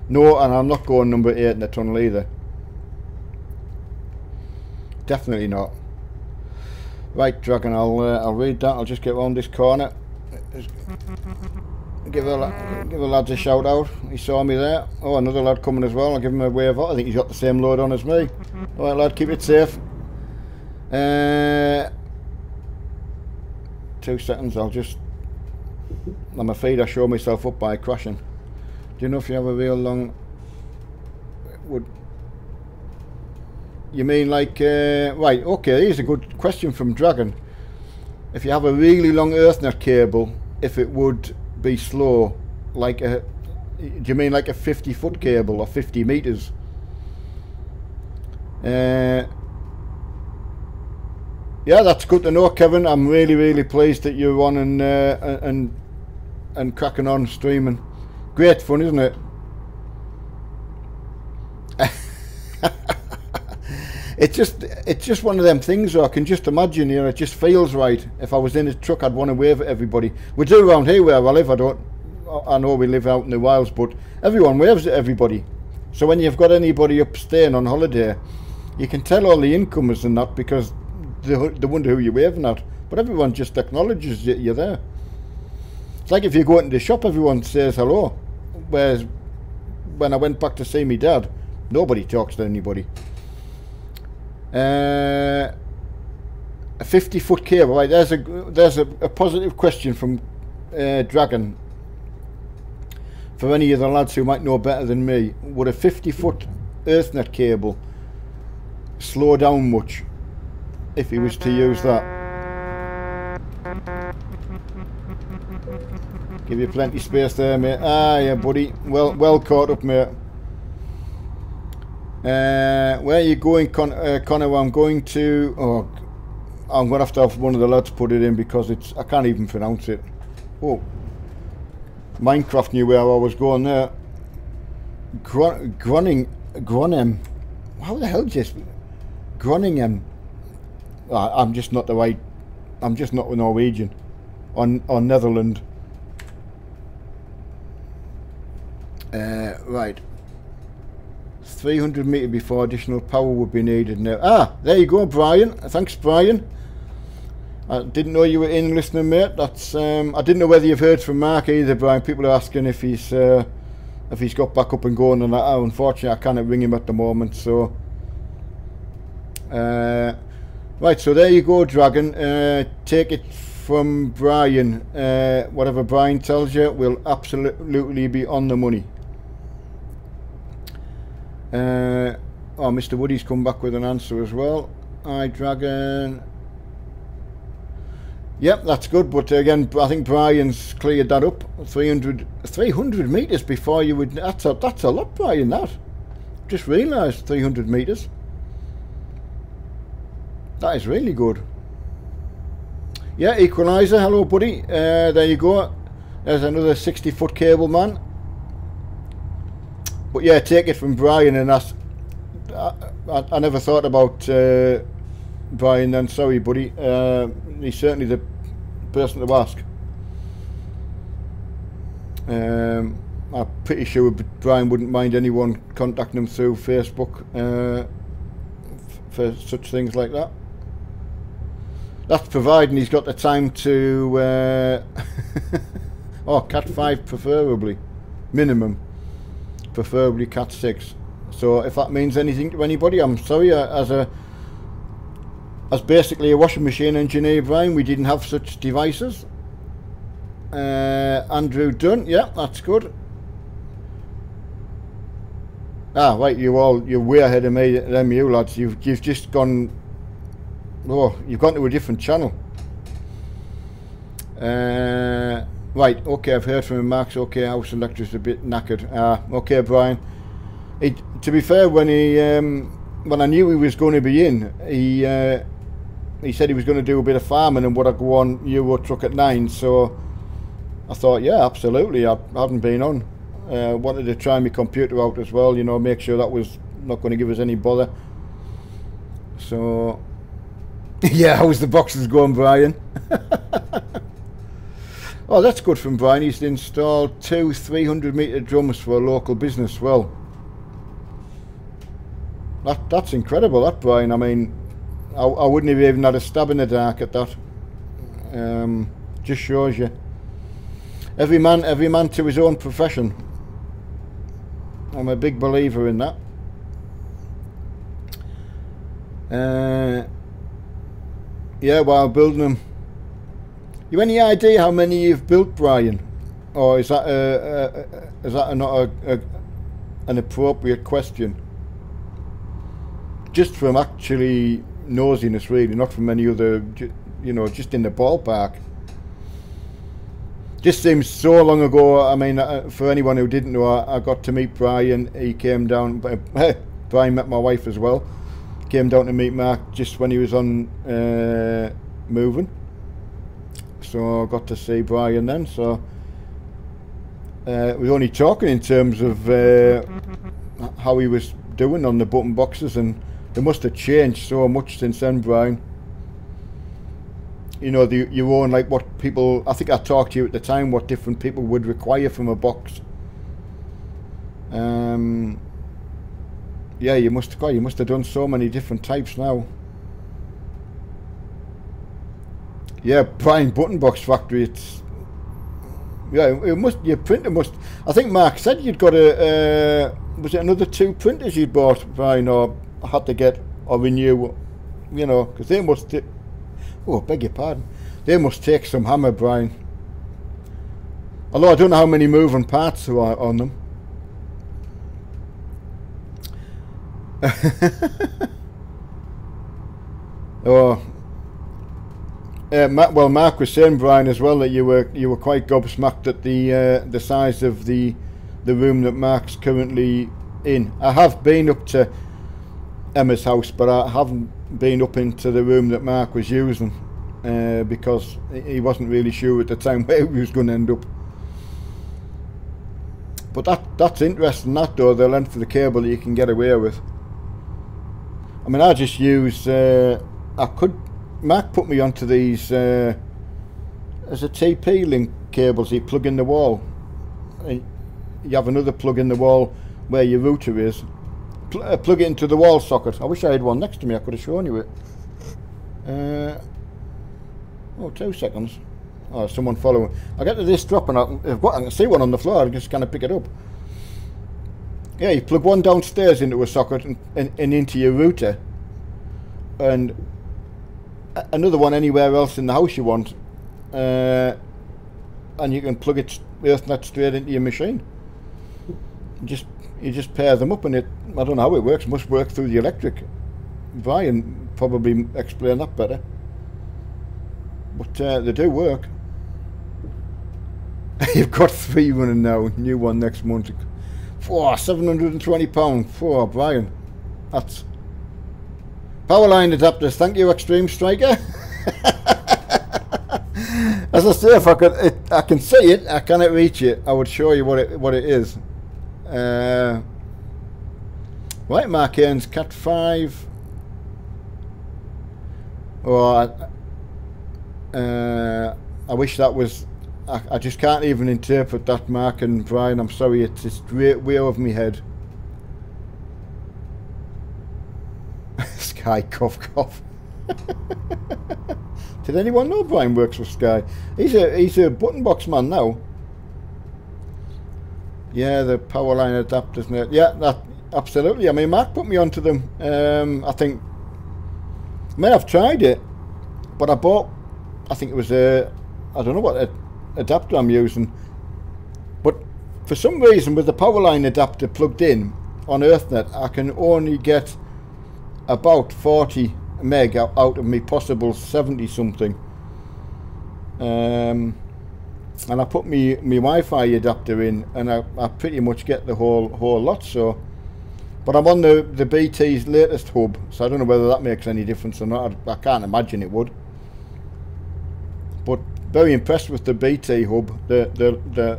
No, and I'm not going number 8 in the tunnel either. Definitely not. Right, Dragon, I'll read that. I'll just get around this corner. Give a lad a shout out. He saw me there. Oh, another lad coming as well. I'll give him a wave out. I think he's got the same load on as me. Alright, lad, keep it safe. 2 seconds. I'm afraid I show myself up by crashing. Do you know if you have a real long... You mean like... right, okay, here's a good question from Dragon. If you have a really long Earthnet cable, if it would be slow, like a... Do you mean like a 50-foot cable or 50 meters? Yeah, that's good to know, Kevin. I'm really pleased that you're on and cracking on streaming. Great fun, isn't it? It's just one of them things where I can just imagine, you know, it just feels right. If I was in a truck, I'd want to wave at everybody. We do around here where I live. I know we live out in the wilds, but everyone waves at everybody. So when you've got anybody up staying on holiday, you can tell all the incomers and that because they wonder who you're waving at. But everyone just acknowledges you're there. It's like if you go into the shop, everyone says hello. Whereas when I went back to see my dad, nobody talks to anybody. A 50-foot cable. Right, there's a positive question from Dragon. For any of the lads who might know better than me, would a 50-foot Earthnet cable slow down much if he was to use that? Give you plenty space there, mate. Ah, yeah, buddy. Well caught up, mate. Where are you going, Connor? I'm going to... Oh, I'm going to have one of the lads put it in because I can't even pronounce it. Oh. Minecraft knew where I was going there. Groningen. How the hell just... Groningen. I'm just not the right... I'm just not a Norwegian. Or Netherlands. Right. 300 metre before additional power would be needed now. Ah, there you go, Brian. Thanks, Brian. I didn't know you were in listening, mate. That's I didn't know whether you've heard from Mark either, Brian. People are asking if he's got back up and going, and unfortunately I can't ring him at the moment. So, right. So there you go, Dragon. Take it from Brian. Whatever Brian tells you will absolutely be on the money. Oh, Mr. Woody's come back with an answer as well. Hi, Dragon. Yep, that's good, but again, I think Brian's cleared that up. 300 metres before you would... That's a lot, Brian, that. Just realised 300 metres. That is really good. Yeah, Equaliser, hello, buddy. There you go. There's another 60-foot cable, man. But yeah, take it from Brian, and that's... I never thought about Brian then, sorry, buddy. He's certainly the person to ask. I'm pretty sure Brian wouldn't mind anyone contacting him through Facebook for such things like that. That's providing he's got the time to... oh, Cat 5 preferably. Minimum. Preferably Cat 6. So if that means anything to anybody, I'm sorry. As basically a washing machine engineer, Brian, we didn't have such devices. Andrew Dunn, yeah, that's good. Ah, right, you're way ahead of me, them you lads. You've just gone. Oh, you've gone to a different channel. Right, okay, I've heard from him. Mark's okay. House electric's a bit knackered. Okay, Brian. To be fair, when I knew he was going to be in, he said he was going to do a bit of farming and would I go on Euro Truck at 9. So I thought, yeah, absolutely. I hadn't been on. Wanted to try my computer out as well. You know, make sure that was not going to give us any bother. So yeah, how's the boxes going, Brian? Oh, that's good from Brian. He's installed 2 300-metre drums for a local business. Well, that's incredible, that, Brian. I mean, I wouldn't have even had a stab in the dark at that. Just shows you. Every man to his own profession. I'm a big believer in that. Yeah, while building them. You any idea how many you've built, Brian? Or is that not an appropriate question? Just from actually nosiness, really, not from any other, you know, just in the ballpark. Just seems so long ago. I mean, for anyone who didn't know, I got to meet Brian. He came down. Brian met my wife as well. Came down to meet Mark just when he was on moving. So I got to see Brian then. So we were only talking in terms of how he was doing on the button boxes, and they must have changed so much since then, Brian. You know, your own, like what people, I think I talked to you at the time, what different people would require from a box. Yeah, you must have done so many different types now. Yeah, Brian, Button Box Factory, it's... Yeah, it must, your printer must... I think Mark said you'd got a... was it another 2 printers you'd bought, Brian, or had to get, or renew you know, because they must. Oh, beg your pardon. They must take some hammer, Brian. Although I don't know how many moving parts there are on them. Oh, well, Mark was saying, Brian, as well, that you were quite gobsmacked at the size of the room that Mark's currently in. I have been up to Emma's house, but I haven't been up into the room that Mark was using because he wasn't really sure at the time where he was going to end up. But that's interesting, that though, the length of the cable that you can get away with. I mean, I just use, Mark put me onto these, as a TP link cables you plug in the wall. You have another plug in the wall where your router is. Plug it into the wall socket. I wish I had one next to me, I could have shown you it. Oh, 2 seconds. Oh, someone following. I get to this drop and I can see one on the floor, I just kind of pick it up. Yeah, you plug one downstairs into a socket and into your router, and another one anywhere else in the house you want, and you can plug it Ethernet straight into your machine. You just pair them up, and I don't know how it works. It must work through the electric. Brian probably explain that better, but they do work. You've got 3 running now, new one next month. For £720. For Brian, that's power line adapters. Thank you, Extreme Striker. As I say, if I can see it, I cannot reach it. I would show you what it is. Right, Mark Ains, Cat 5. Oh, I wish that was. I just can't even interpret that, Mark and Brian. I'm sorry, it's straight way over my head. Sky, cough, cough. Did anyone know Brian works for Sky? He's a button box man now. Yeah, the power line adapters. Yeah, that absolutely. I mean, Mark put me onto them. I think. I mean, I've tried it, but I bought. I think it was a. I don't know what adapter I'm using, but for some reason with the power line adapter plugged in on Ethernet, I can only get about 40 meg out of me possible 70 something. And I put me Wi-Fi adapter in, and I pretty much get the whole lot. So, but I'm on the BT's latest hub, so I don't know whether that makes any difference or not. I can't imagine it would. But very impressed with the BT hub, the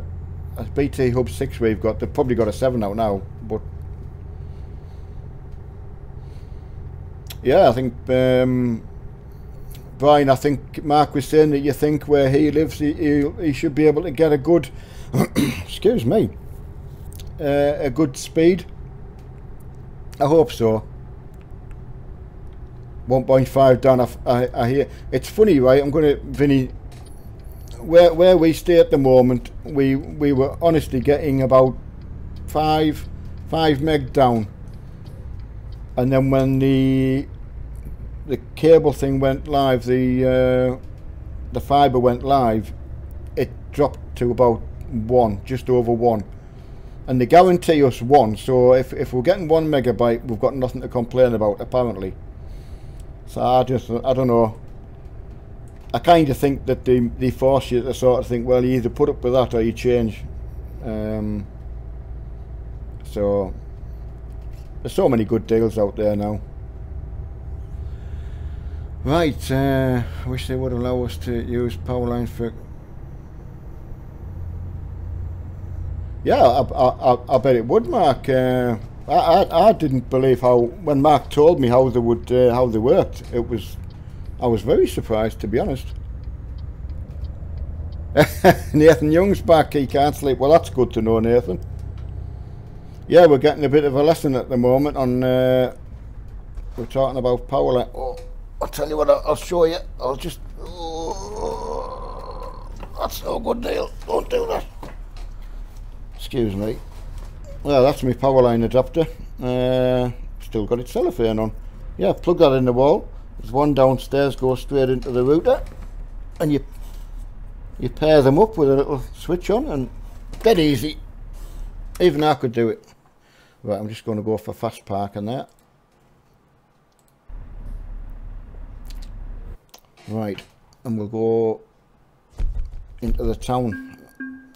BT hub 6 we've got. They've probably got a 7 out now, but yeah, I think Brian, I think Mark was saying that you think where he lives, he should be able to get a good, excuse me, a good speed. I hope so. 1.5 down. I hear. It's funny, right? I'm going to, Vinny. Where we stay at the moment, we were honestly getting about 5 meg down, and then when the cable thing went live, the fibre went live, it dropped to about 1, just over 1, and they guarantee us 1. So if we're getting 1 megabyte, we've got nothing to complain about apparently. So I don't know. I kind of think that they force you to sort of think, well, you either put up with that or you change. So there's so many good deals out there now. Right, I wish they would allow us to use power line for. Yeah, I bet it would, Mark. I didn't believe when Mark told me how they worked. I was very surprised, to be honest. Nathan Young's back, he can't sleep. Well, that's good to know, Nathan. Yeah, we're getting a bit of a lesson at the moment on, we're talking about power line. Oh, I'll tell you what, I'll show you. I'll just, oh, that's no good deal. Don't do that. Excuse me. Well, that's my power line adapter. Still got its cellophane on. Yeah, plug that in the wall. There's one downstairs, goes straight into the router, and you pair them up with a little switch on, and dead easy. Even I could do it. Right, I'm just going to go for fast parking there. Right, and we'll go into the town.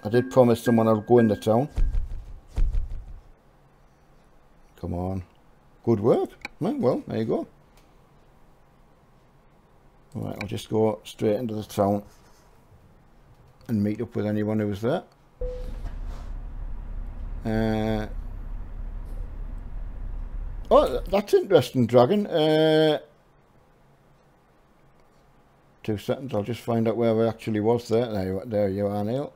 I did promise someone I'd go in the town. Come on. Good work. Well, there you go. Right, I'll just go straight into the town and meet up with anyone who's there. Oh, that's interesting, Dragon. 2 seconds, I'll just find out where I actually was there. There you are, Neil.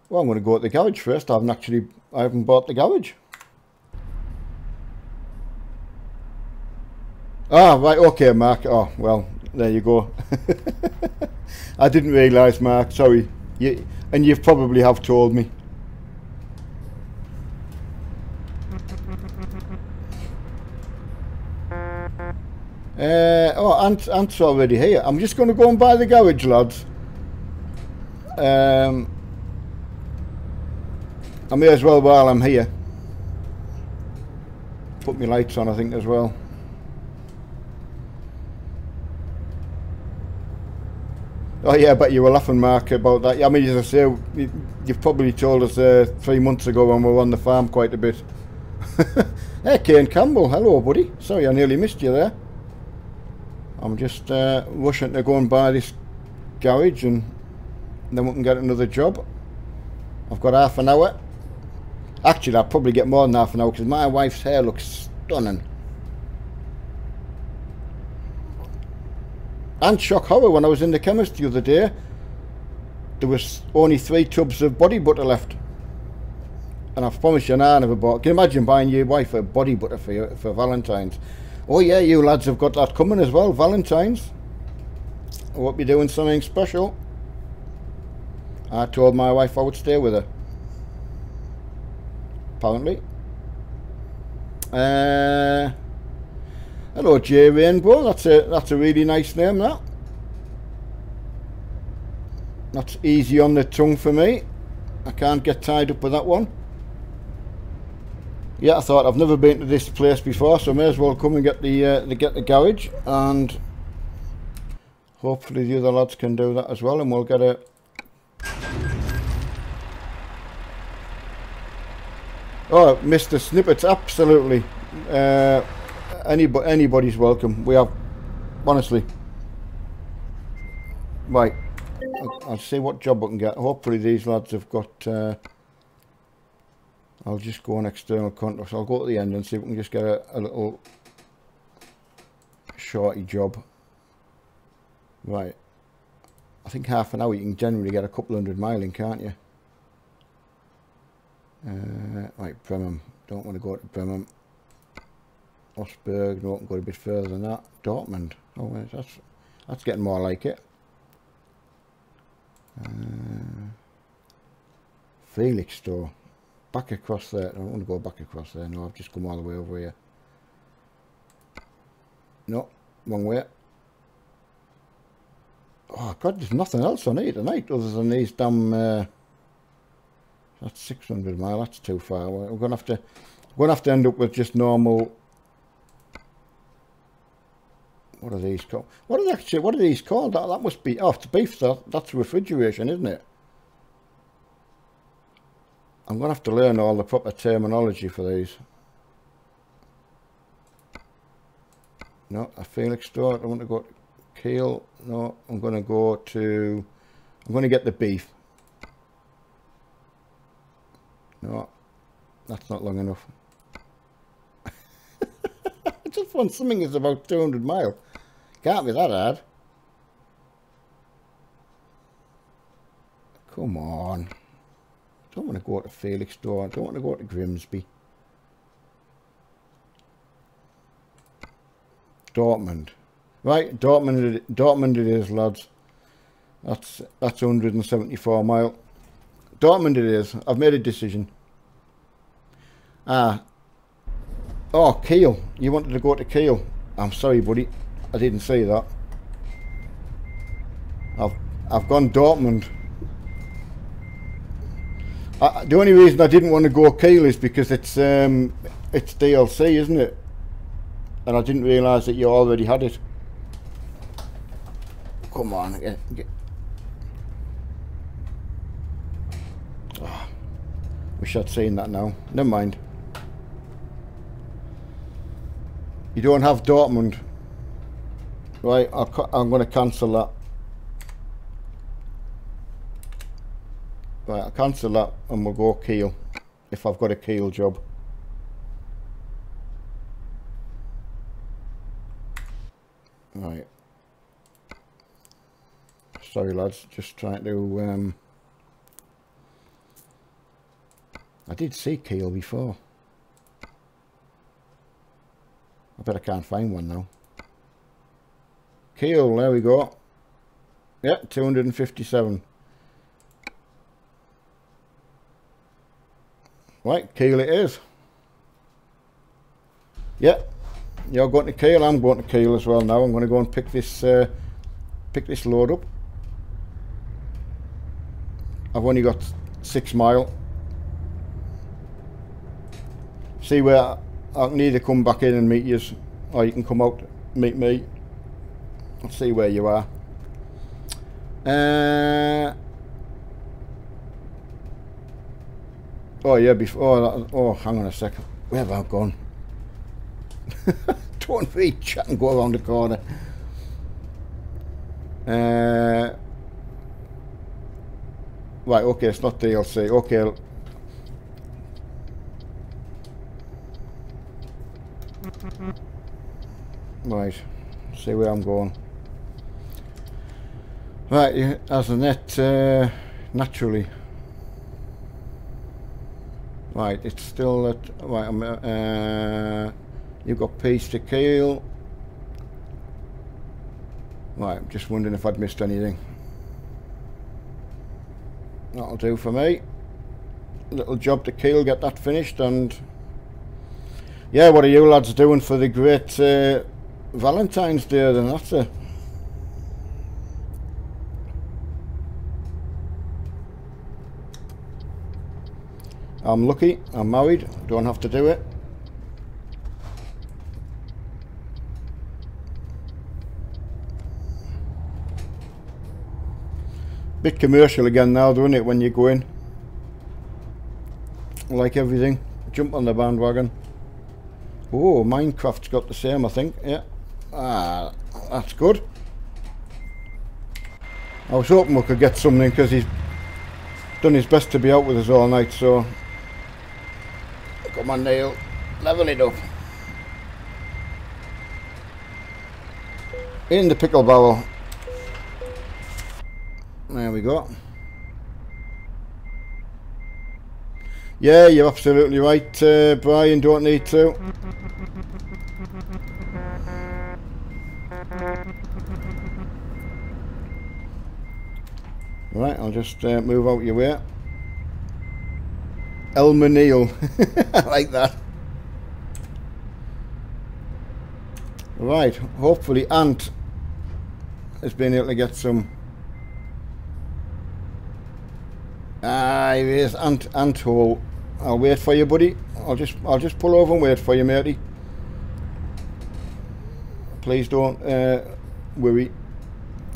Well, I'm going to go at the garage first. I haven't bought the garage. Ah, right, okay, Mark. Oh, well, there you go. I didn't realise, Mark, sorry. And you probably have told me. Oh, Ant's already here. I'm just going to go and buy the garage, lads. I may as well while I'm here. Put my lights on, I think, as well. Oh yeah, I bet you were laughing, Mark, about that. I mean, as I say, you've probably told us 3 months ago when we were on the farm quite a bit. Hey, Kane Campbell, hello, buddy. Sorry, I nearly missed you there. I'm just rushing to go and buy this garage, and then we can get another job. I've got half an hour. Actually, I'll probably get more than half an hour because my wife's hair looks stunning. And shock horror, when I was in the chemist the other day, there was only 3 tubs of body butter left. And I promise you, I never bought. Can you imagine buying your wife a body butter for Valentine's? Oh yeah, you lads have got that coming as well, Valentine's. I hope you're doing something special. I told my wife I would stay with her. Apparently. Hello, J Rainbow. That's a really nice name, that. That's easy on the tongue for me. I can't get tied up with that one. Yeah, I thought I've never been to this place before, so I may as well come and get the garage, and hopefully the other lads can do that as well, and we'll get a. Oh, Mr. Snippets, absolutely. Anybody's welcome. We have, honestly. Right, I'll see what job I can get. Hopefully these lads have got. I'll just go on external contracts. I'll go to the end and see if we can just get a little shorty job. Right. I think half an hour you can generally get a couple 100 miling, can't you? Right, Bremen. Don't want to go to Bremen. Osberg, no, go a bit further than that. Dortmund. Oh, that's getting more like it. Felix store. Back across there. I don't want to go back across there. No, I've just come all the way over here. No, wrong way. Oh God, there's nothing else on here tonight other than these damn. That's 600 mile. That's too far. We're gonna have to end up with just normal. What are these called? What are these called? That must be. Oh, it's beef. That's refrigeration, isn't it? I'm going to have to learn all the proper terminology for these. No, a Felix store. I want to go to Kiel. No, I'm going to go to. I'm going to get the beef. No, that's not long enough. I just want something that's about 200 mile. Can't be that hard. Come on. I don't want to go to Felix store. I don't want to go to Grimsby. Dortmund. Right, Dortmund it is, lads. That's 174 mile. Dortmund it is. I've made a decision. Ah. Oh, Kiel. You wanted to go to Kiel. I'm sorry, buddy. I didn't see that. I've gone Dortmund. The only reason I didn't want to go Kiel is because it's DLC, isn't it? And I didn't realise that you already had it. Come on. Oh, wish I'd seen that now. Never mind. You don't have Dortmund. Right, I'm going to cancel that. Right, I'll cancel that and we'll go Kiel. If I've got a Kiel job. Right. Sorry lads, just trying to... I did see Kiel before. I bet I can't find one now. Kiel, there we go. Yeah, 257. Right, Kiel it is. Yeah, you're going to Kiel, I'm going to Kiel as well now. I'm going to go and pick this load up. I've only got 6 mile. See where I can either come back in and meet you, or you can come out meet me. I'll see where you are. Oh yeah, before. Oh, hang on a second. Where have I gone? Don't reach and go around the corner. Right, okay, it's not DLC. Okay. Right, see where I'm going. Right, yeah, as a net, naturally. Right, it's still at, right, you've got peace to Kiel. Right, I'm just wondering if I'd missed anything. That'll do for me. Little job to Kiel, get that finished, and yeah, what are you lads doing for the great Valentine's Day then? That's it. I'm lucky, I'm married, don't have to do it. Bit commercial again now, doesn't it, when you go in? Like everything, jump on the bandwagon. Oh, Minecraft's got the same, I think, yeah. Ah, that's good. I was hoping we could get something because he's done his best to be out with us all night, so... Come on, Neil, level it up. In the pickle barrel. There we go. Yeah, you're absolutely right, Brian, don't need to. Right, I'll just move out your way. Elmer Neil. I like that. Right, hopefully Ant has been able to get some. Ah, here he is, Ant hole. I'll wait for you, buddy. I'll just pull over and wait for you, matey. Please don't worry.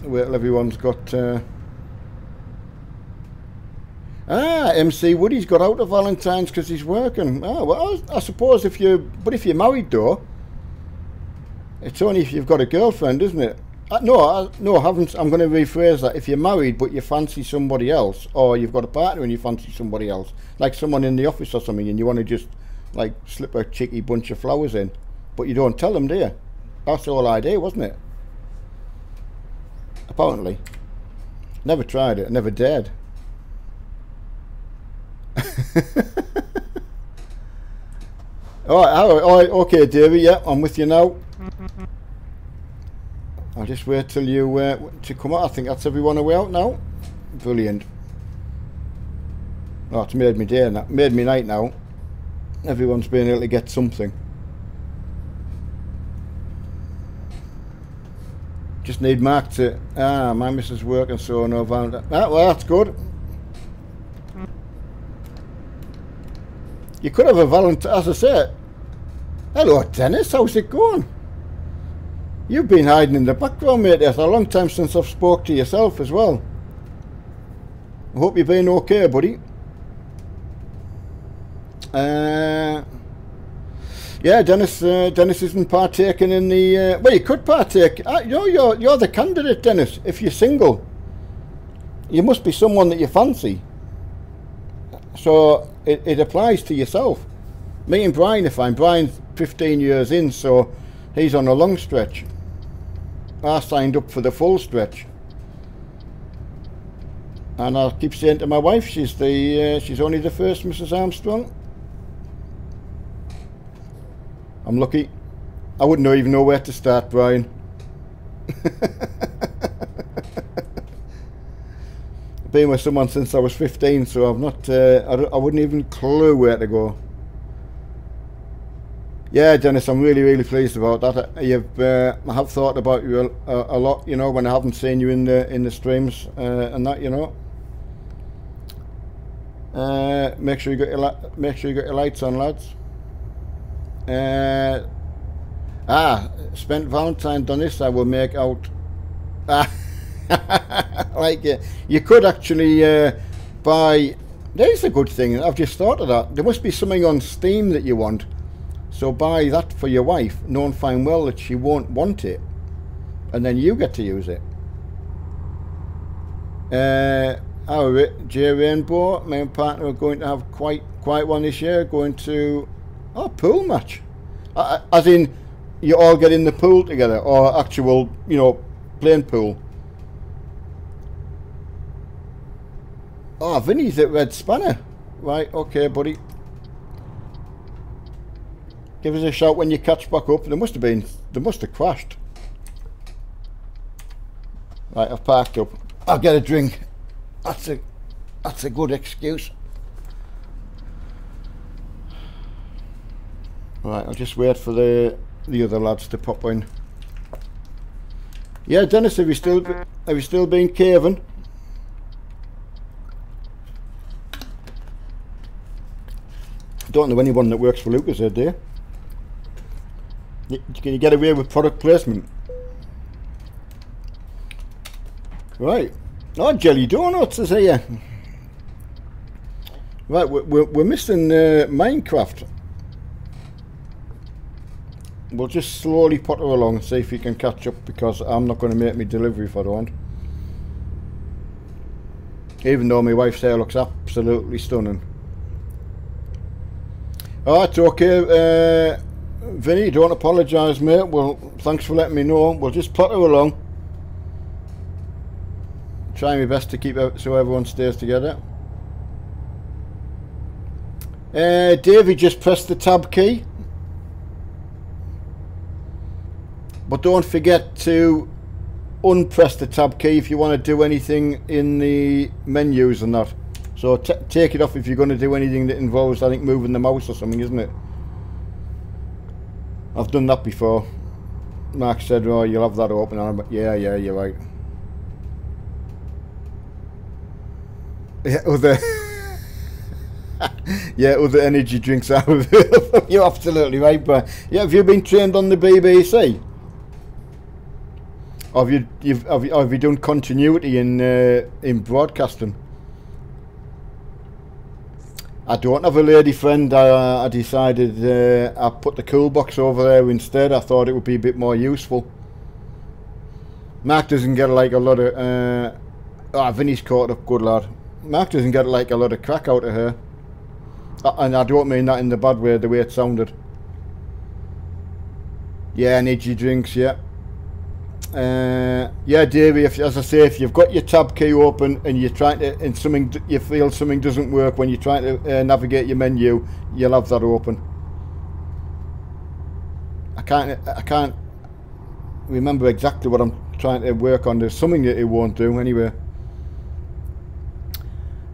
Wait till everyone's got. MC Woody's got out of Valentine's because he's working. Oh, well, I suppose if you're married though, it's only if you've got a girlfriend, isn't it? No, I haven't. I'm going to rephrase that. If you're married but you fancy somebody else, or you've got a partner and you fancy somebody else, like someone in the office or something, and you want to just like slip a cheeky bunch of flowers in, but you don't tell them, do you? That's the whole idea, wasn't it? Apparently. Never tried it. Never dared. Alright, okay, Davey, yeah, I'm with you now. I'll just wait till you to come out. I think that's everyone away out now. Brilliant. Oh, it's made me day now. Made me night now. Everyone's been able to get something. Just need Mark to, my missus working, so no Valentine. Ah, well, that's good. You could have a Valentine, as I say. Hello, Dennis, how's it going? You've been hiding in the background, mate. It's a long time since I've spoke to yourself as well. I hope you've been okay, buddy. Yeah, Dennis isn't partaking in the... well, you could partake. You're the candidate, Dennis. If you're single, you must be someone that you fancy. So it applies to yourself. Me and Brian are fine. Brian's 15 years in, so he's on a long stretch. I signed up for the full stretch. And I keep saying to my wife, she's only the first Mrs. Armstrong. I'm lucky. I wouldn't even know where to start, Brian. Been with someone since I was 15, so I've not. I wouldn't even clue where to go. Yeah, Dennis, I'm really, really pleased about that. I have thought about you a lot, you know, when I haven't seen you in the streams and that, you know. Make sure you got your lights on, lads. Spent Valentine done this, I will make out. Like, you could actually buy. There's a good thing. I've just thought of that. There must be something on Steam that you want. So buy that for your wife, knowing fine well that she won't want it, and then you get to use it. J Rainbow, my partner are going to have quite one this year. Going to pool match, as in you all get in the pool together, or actual, you know, playing pool. Oh, Vinny's at Red Spanner, right? Okay, buddy. Give us a shout when you catch back up. They must have crashed. Right, I've parked up. I'll get a drink. That's a good excuse. Right, I'll just wait for the other lads to pop in. Yeah, Dennis, have you still been caving? Don't know anyone that works for Lucas here, do you? Can you get away with product placement? Right. Oh, Jelly Donuts is here. Right, we're missing Minecraft. We'll just slowly put her along and see if we can catch up, because I'm not going to make me delivery if I don't. Even though my wife's hair looks absolutely stunning. Alright, okay. Vinny, don't apologise, mate. Well, thanks for letting me know. We'll just plot her along. Try my best to keep it so everyone stays together. Davey just pressed the tab key. But don't forget to unpress the tab key if you want to do anything in the menus and that. So take it off if you're going to do anything that involves, I think, moving the mouse or something, isn't it? I've done that before. Mark said, oh, you'll have that open. I'm like, yeah, you're right. Yeah, other energy drinks are available. You're absolutely right, but yeah, have you been trained on the BBC? Or have you done continuity in broadcasting? I don't have a lady friend. I decided I put the cool box over there instead. I thought it would be a bit more useful. Mark doesn't get like a lot of... Vinny's caught up, good lad. Mark doesn't get like a lot of crack out of her. And I don't mean that in the bad way, the way it sounded. Yeah, energy drinks, yeah. Yeah, Davey, as I say, if you've got your tab key open and you're trying to, and you feel something doesn't work when you're trying to navigate your menu, you'll have that open. I can't remember exactly what I'm trying to work on. There's something that it won't do anyway.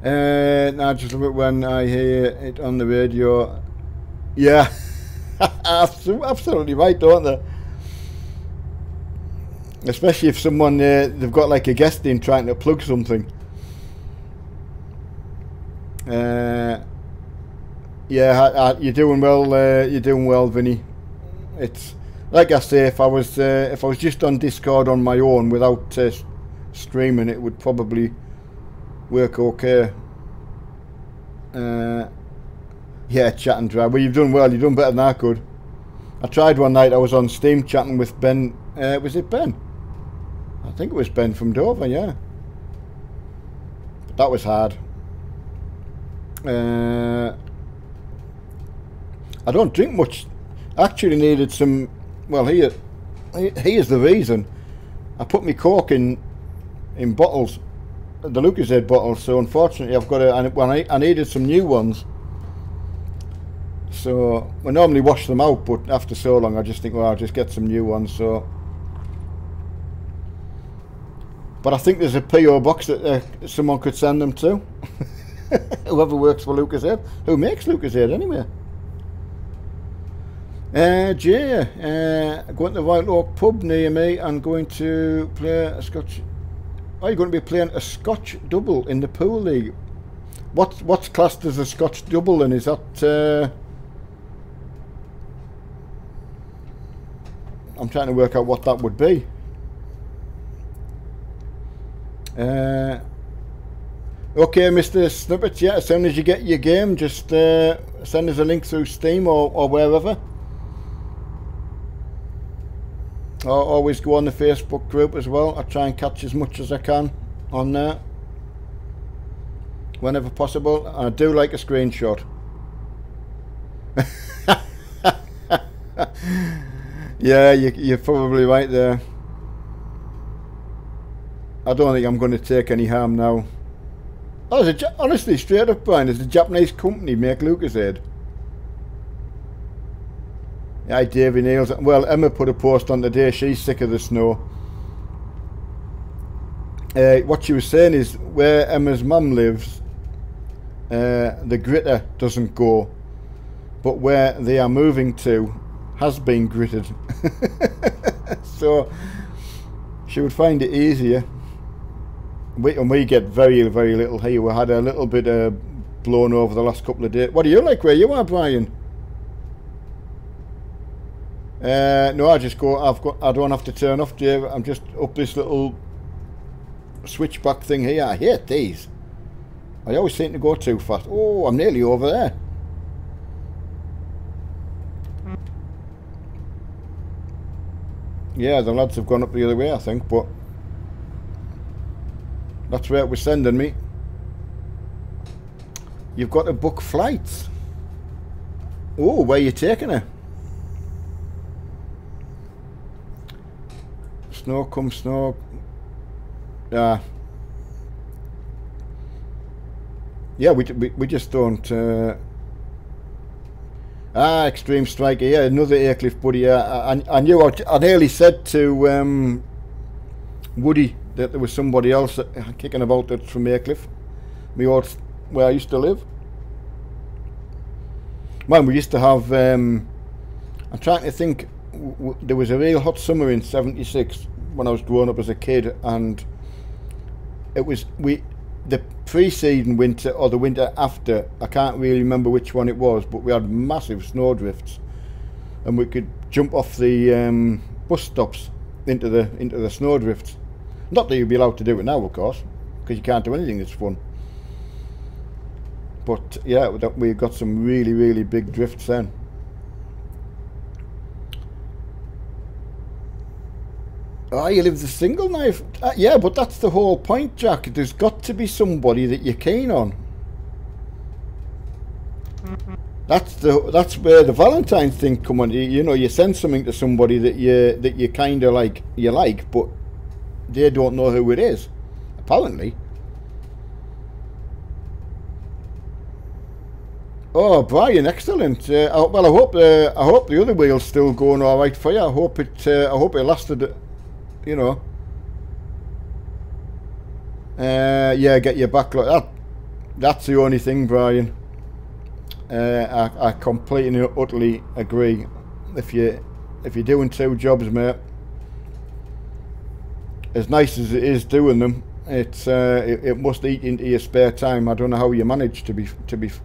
Now just a bit when I hear it on the radio. Yeah, absolutely right, don't they? Especially if someone, they've got like a guest in trying to plug something. Yeah, you're doing well, Vinny. It's like I say, if I was just on Discord on my own without streaming, it would probably work okay. Yeah, chat and drive. Well, you've done well. You've done better than I could. I tried one night. I was on Steam chatting with Ben. Was it Ben? I think it was Ben from Dover. Yeah, but that was hard. I don't drink much. I actually needed some. Well, here's the reason. I put my Coke in bottles, the Lucozade bottles. So unfortunately, I've got I needed some new ones. So we normally wash them out, but after so long, I just think, well, I'll just get some new ones. So, but I think there's a PO box that someone could send them to. Whoever works for Lucozade. Who makes Lucozade anyway? Jay, going to the White Oak pub near me and going to play a Scotch. Oh, you're going to be playing a Scotch double in the pool league. What's classed as a Scotch double, and is that? I'm trying to work out what that would be. Okay, Mr. Snippets, yeah, as soon as you get your game, just send us a link through Steam or wherever. Or always go on the Facebook group as well. I try and catch as much as I can on there whenever possible. And I do like a screenshot. Yeah, you're probably right there. I don't think I'm going to take any harm now. Oh, honestly, straight up, Brian, does a Japanese company make Lucozade? Yeah, Davey Nails. Well, Emma put a post on today. She's sick of the snow. What she was saying is where Emma's mum lives, the gritter doesn't go, but where they are moving to has been gritted. So she would find it easier. We get very, very little here. We had a little bit blown over the last couple of days. What do you like where you are, Brian? No, I just go. I don't have to turn off, Dave. I'm just up this little switchback thing here. I hate these. I always seem to go too fast. Oh, I'm nearly over there. Yeah, the lads have gone up the other way, I think, but that's where it was sending me. You've got to book flights. Oh, where are you taking her? Snow come snow. Yeah, we just don't. Extreme Striker. Yeah, another Aircliff buddy. Yeah, I knew. I nearly said to Woody that there was somebody else kicking about that's from Aircliff, where I used to live. Man, we used to have. I'm trying to think. There was a real hot summer in '76 when I was growing up as a kid, and it was the preceding winter or the winter after. I can't really remember which one it was, but we had massive snowdrifts, and we could jump off the bus stops into the snowdrifts. Not that you'd be allowed to do it now, of course, because you can't do anything that's fun. But yeah, we got some really, really big drifts then. Oh, you live the single knife? Yeah, but that's the whole point, Jack. There's got to be somebody that you're keen on. That's where the Valentine's thing come on. You know, you send something to somebody that you kind of like, but they don't know who it is, apparently. Oh, Brian, excellent. Well, I hope the other wheel's still going all right for you. I hope it lasted. You know. Yeah, get your backlog. That's the only thing, Brian. I completely and utterly agree. If you're doing two jobs, mate, as nice as it is doing them, it must eat into your spare time. I don't know how you manage to be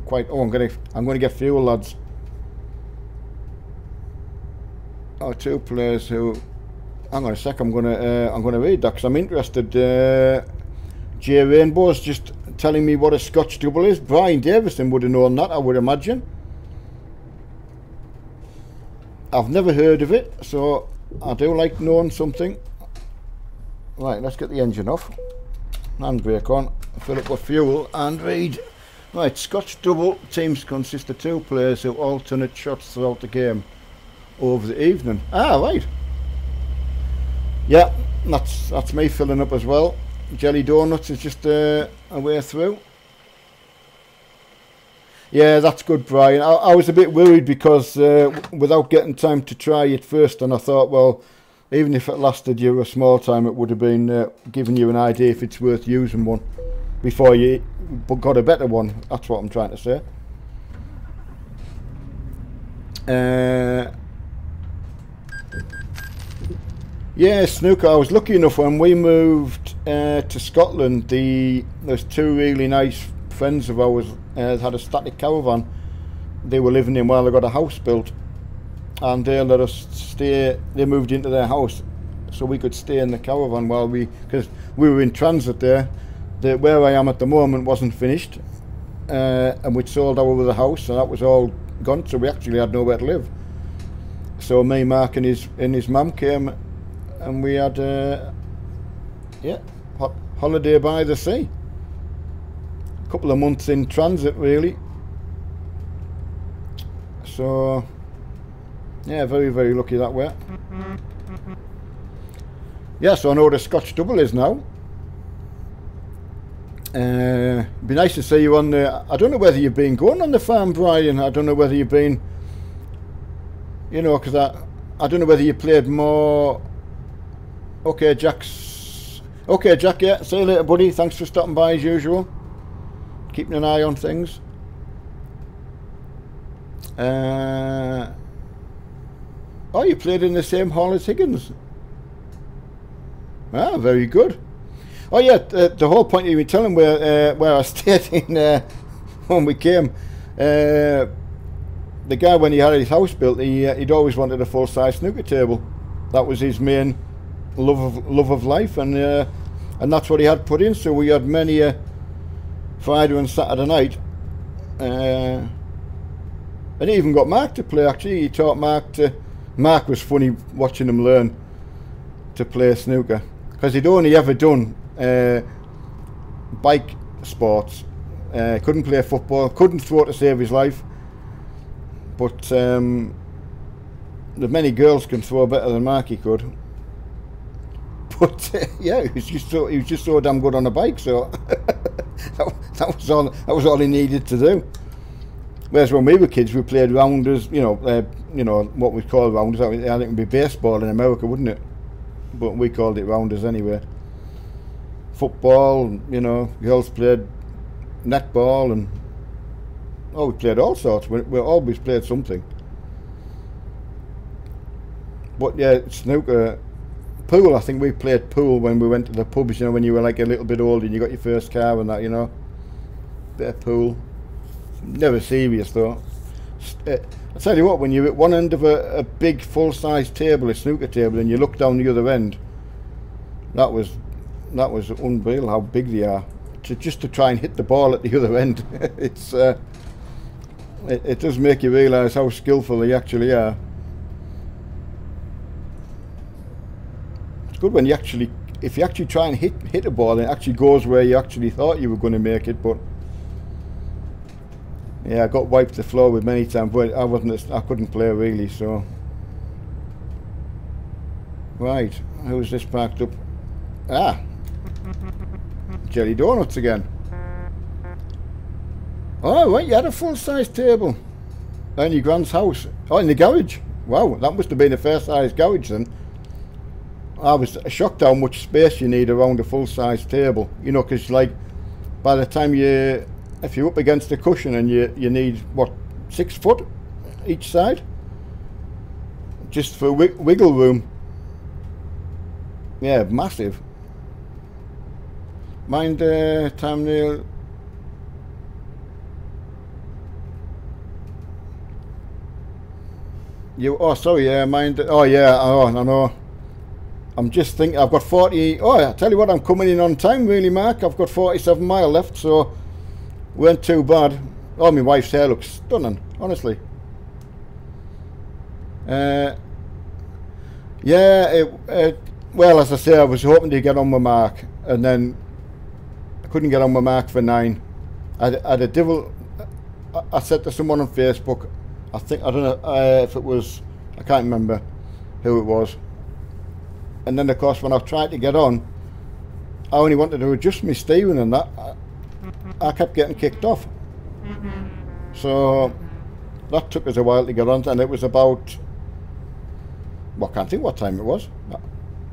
quite. Oh, I'm gonna get fuel, lads. Oh, two players who. Hang on a sec. I'm gonna read that because I'm interested. J Rainbow's just telling me what a Scotch double is. Brian Davison would have known that, I would imagine. I've never heard of it, so I do like knowing something. Right, let's get the engine off. Handbrake on, fill up with fuel and read. Right, Scotch double teams consist of two players who alternate shots throughout the game over the evening. Ah, right. Yeah, that's me filling up as well. Jelly Donuts is just a way through. Yeah, that's good, Brian. I was a bit worried because without getting time to try it first, and I thought, well, even if it lasted you a small time, it would have been giving you an idea if it's worth using one before you got a better one. That's what I'm trying to say. Yeah, snooker. I was lucky enough when we moved to Scotland. There's two really nice friends of ours had a static caravan they were living in while they got a house built, and they let us stay. They moved into their house so we could stay in the caravan while because we were in transit there. Where I am at the moment wasn't finished, and we'd sold our other house, and that was all gone. So we actually had nowhere to live. So me, Mark, and his mum came. And we had, holiday by the sea. A couple of months in transit, really. So, yeah, very, very lucky that way. Yeah, so I know what a Scotch double is now. Be nice to see you on the. I don't know whether you've been going on the farm, Brian. I don't know whether you've been. You know, because I don't know whether you played more. Okay, Jack, yeah. See you later, buddy. Thanks for stopping by as usual. Keeping an eye on things. Oh, you played in the same hall as Higgins. Ah, very good. Oh yeah, the whole point you were telling where I stayed in when we came. The guy, when he had his house built, he'd always wanted a full-size snooker table. That was his main love of life, and that's what he had put in. So we had many a Friday and Saturday night, and he even got Mark to play. Actually, he taught Mark was funny watching him learn to play snooker because he'd only ever done bike sports. Couldn't play football, couldn't throw to save his life, but the many girls can throw better than Marky could. But yeah, he was just so damn good on a bike. So that was all he needed to do. Whereas when we were kids, we played rounders. You know what we call rounders. I think it would be baseball in America, wouldn't it? But we called it rounders anyway. Football, you know, girls played netball, and we played all sorts. We always played something. But yeah, snooker. Pool, I think we played pool when we went to the pubs, you know, when you were like a little bit older and you got your first car and that, you know. Bit of pool. Never serious though. I tell you what, when you're at one end of a big full-size table, a snooker table, and you look down the other end, that was unreal how big they are. Just to try and hit the ball at the other end, it does make you realise how skillful they actually are. Good when if you actually try and hit a ball and it actually goes where you actually thought you were going to make it. But yeah, I got wiped the floor with many times, but I couldn't play really. So right, who's this parked up? Ah, Jelly Donuts again. Oh right, you had a full-size table in your grand's house. Oh, in the garage. Wow, that must have been a fair-sized garage then. I was shocked how much space you need around a full-size table, you know, because like by the time if you're up against the cushion and you need what, 6 foot each side just for wiggle room. Yeah, massive. Mind thumbnail. Oh, sorry, yeah, mind. Oh, yeah, oh, I know. I'm just thinking, I've got 40. Oh, I tell you what, I'm coming in on time, really, Mark. I've got 47 mile left, so weren't too bad. Oh, my wife's hair looks stunning, honestly. Yeah, well, as I say, I was hoping to get on with Mark, and then I couldn't get on with Mark for 9. I had a devil. I said to someone on Facebook, I don't know if it was, I can't remember who it was. And then, of course, when I tried to get on, I only wanted to adjust my steering and that. I kept getting kicked off. So that took us a while to get on, and it was about, well, I can't think what time it was.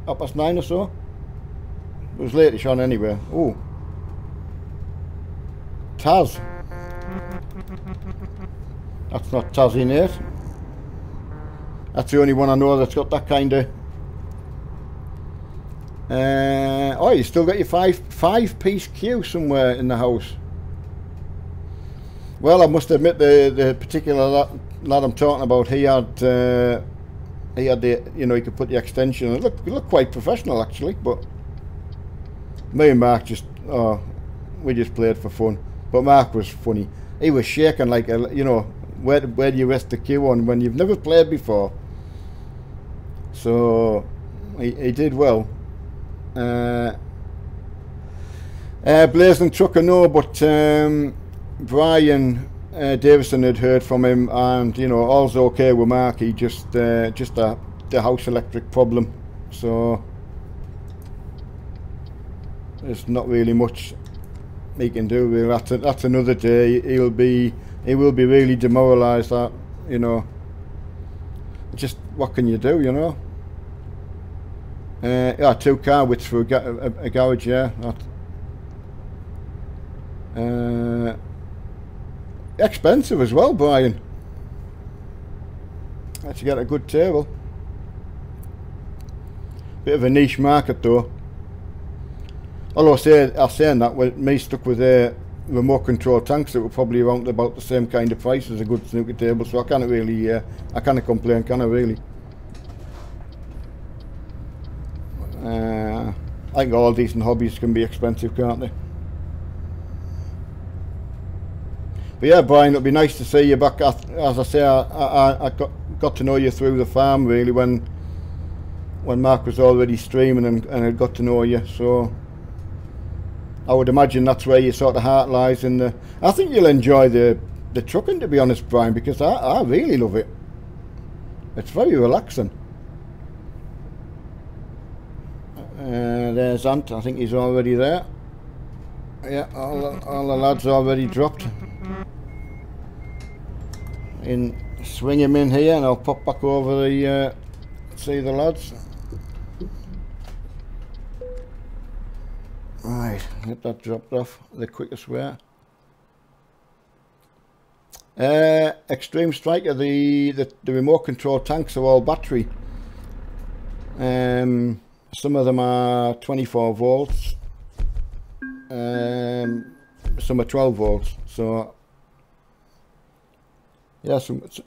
9:30 or so. It was late-ish on anyway. Oh. Taz. That's not Tazzy, Nate. That's the only one I know that's got that kind of... oh, you still got your five-piece queue somewhere in the house. Well, I must admit the particular lad I'm talking about, he had the, you know, he could put the extension. It looked quite professional actually, but me and Mark just, we just played for fun. But Mark was funny. He was shaking like a, you know, where do you rest the queue on when you've never played before? So he did well. Blazing Trucker, no, but Brian Davison had heard from him, and you know, all's okay with Mark. He just the house electric problem, so there's not really much he can do. Really. That's another day. He will be really demoralised. That, you know, just what can you do, you know? Yeah, 2 car widths for a garage, yeah. Expensive as well, Brian. Had to get a good table. Bit of a niche market though. Although saying that, with me stuck with remote control tanks that were probably around about the same kind of price as a good snooker table, so I can't really, I can't complain, can I really? I think all decent hobbies can be expensive, can't they? But yeah, Brian, it'll be nice to see you back. As I say, I got to know you through the farm really when Mark was already streaming and I got to know you. So I would imagine that's where your sort of heart lies in the. I think you'll enjoy the trucking, to be honest, Brian, because I really love it. It's very relaxing. There's Ant. I think he's already there. Yeah, all the lads already dropped. Swing him in here, and I'll pop back over the see the lads. Right, get that dropped off the quickest way. Extreme Striker, the remote control tanks are all battery. Some of them are 24 volts. Some are 12 volts. So yeah,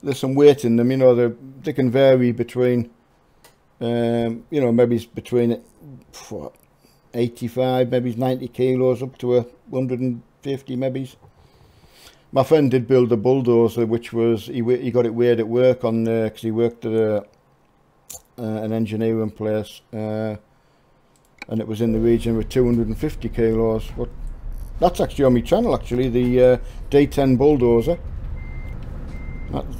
there's some weight in them. You know, they can vary between, you know, maybe between 85, maybe 90 kilos up to 150 maybe. My friend did build a bulldozer, which was he got it weighed at work on because he worked at an engineering place, and it was in the region with 250 kilos. But that's actually on my channel, actually, the D10 bulldozer.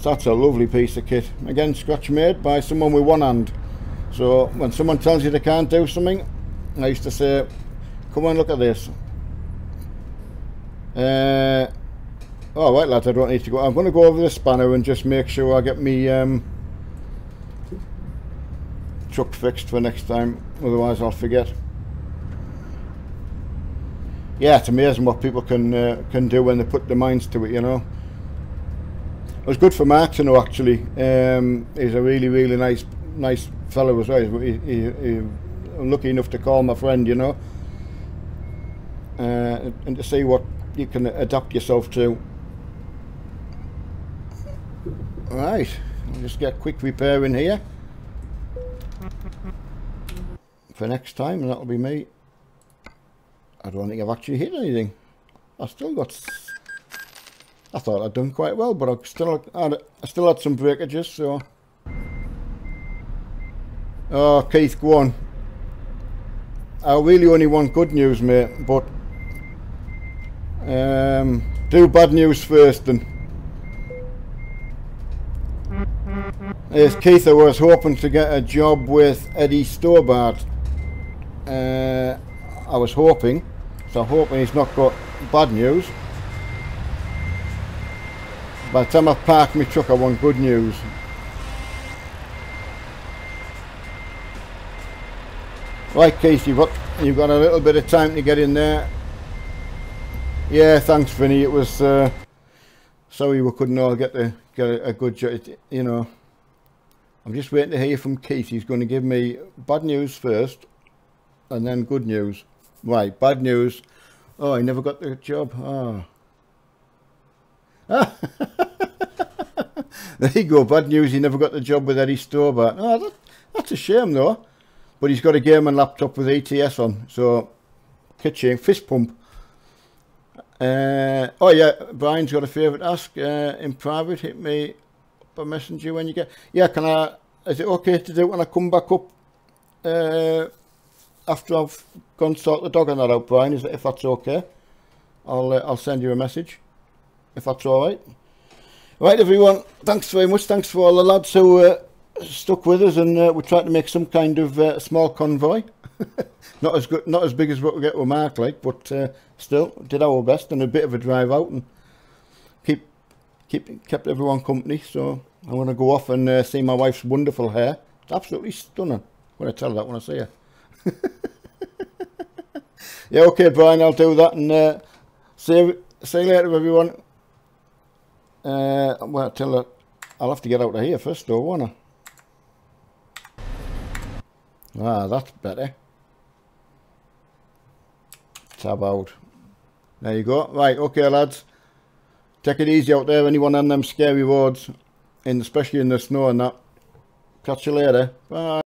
That's a lovely piece of kit. Again, scratch made by someone with one hand. So when someone tells you they can't do something, I used to say, come on, look at this. All right, lads, I don't need to go. I'm going to go over the spanner and just make sure I get me truck fixed for next time. Otherwise, I'll forget. Yeah, it's amazing what people can do when they put their minds to it, you know. It was good for Mark to know, actually. He's a really nice fellow as well. I'm lucky enough to call my friend, you know. and to see what you can adapt yourself to. Right, I'll just get a quick repair in here for next time, and that'll be me. I don't think I've actually hit anything. I thought I'd done quite well, but I still had some breakages, so. Oh, Keith, go on. I really only want good news, mate, but do bad news first then. Yes, Keith, I was hoping to get a job with Eddie Stobart. I was hoping, so I'm hoping he's not got bad news. By the time I park my truck, I want good news. Right, Keith, you've got a little bit of time to get in there. Yeah, thanks, Vinny. It was sorry we couldn't all get a good job. You know, I'm just waiting to hear from Keith. He's going to give me bad news first, and then good news. Right, bad news. Oh, I never got the job. Oh. There you go, bad news, he never got the job with Eddie Stobart. Oh, that's a shame though. But he's got a gaming laptop with ETS on, so kitchen, fist pump. Oh yeah, Brian's got a favour to ask. In private, hit me up a messenger when you get. Yeah, is it okay to do it when I come back up after I've gone sort the dog and that out, Brian? If that's okay, I'll send you a message if that's all right. Right, everyone, thanks very much. Thanks for all the lads who stuck with us, and we tried to make some kind of small convoy. not as big as what we get with Mark, like, but still did our best, and a bit of a drive out, and kept everyone company. So I'm going to go off and see my wife's wonderful hair. It's absolutely stunning. I'm going to tell her that when I see her. Yeah, okay, Brian, I'll do that, and see you later, everyone. Well, I'll have to get out of here first, though, won't I? Ah, that's better. Tab out. There you go. Right, okay, lads. Take it easy out there, anyone on them scary roads, especially in the snow and that. Catch you later. Bye.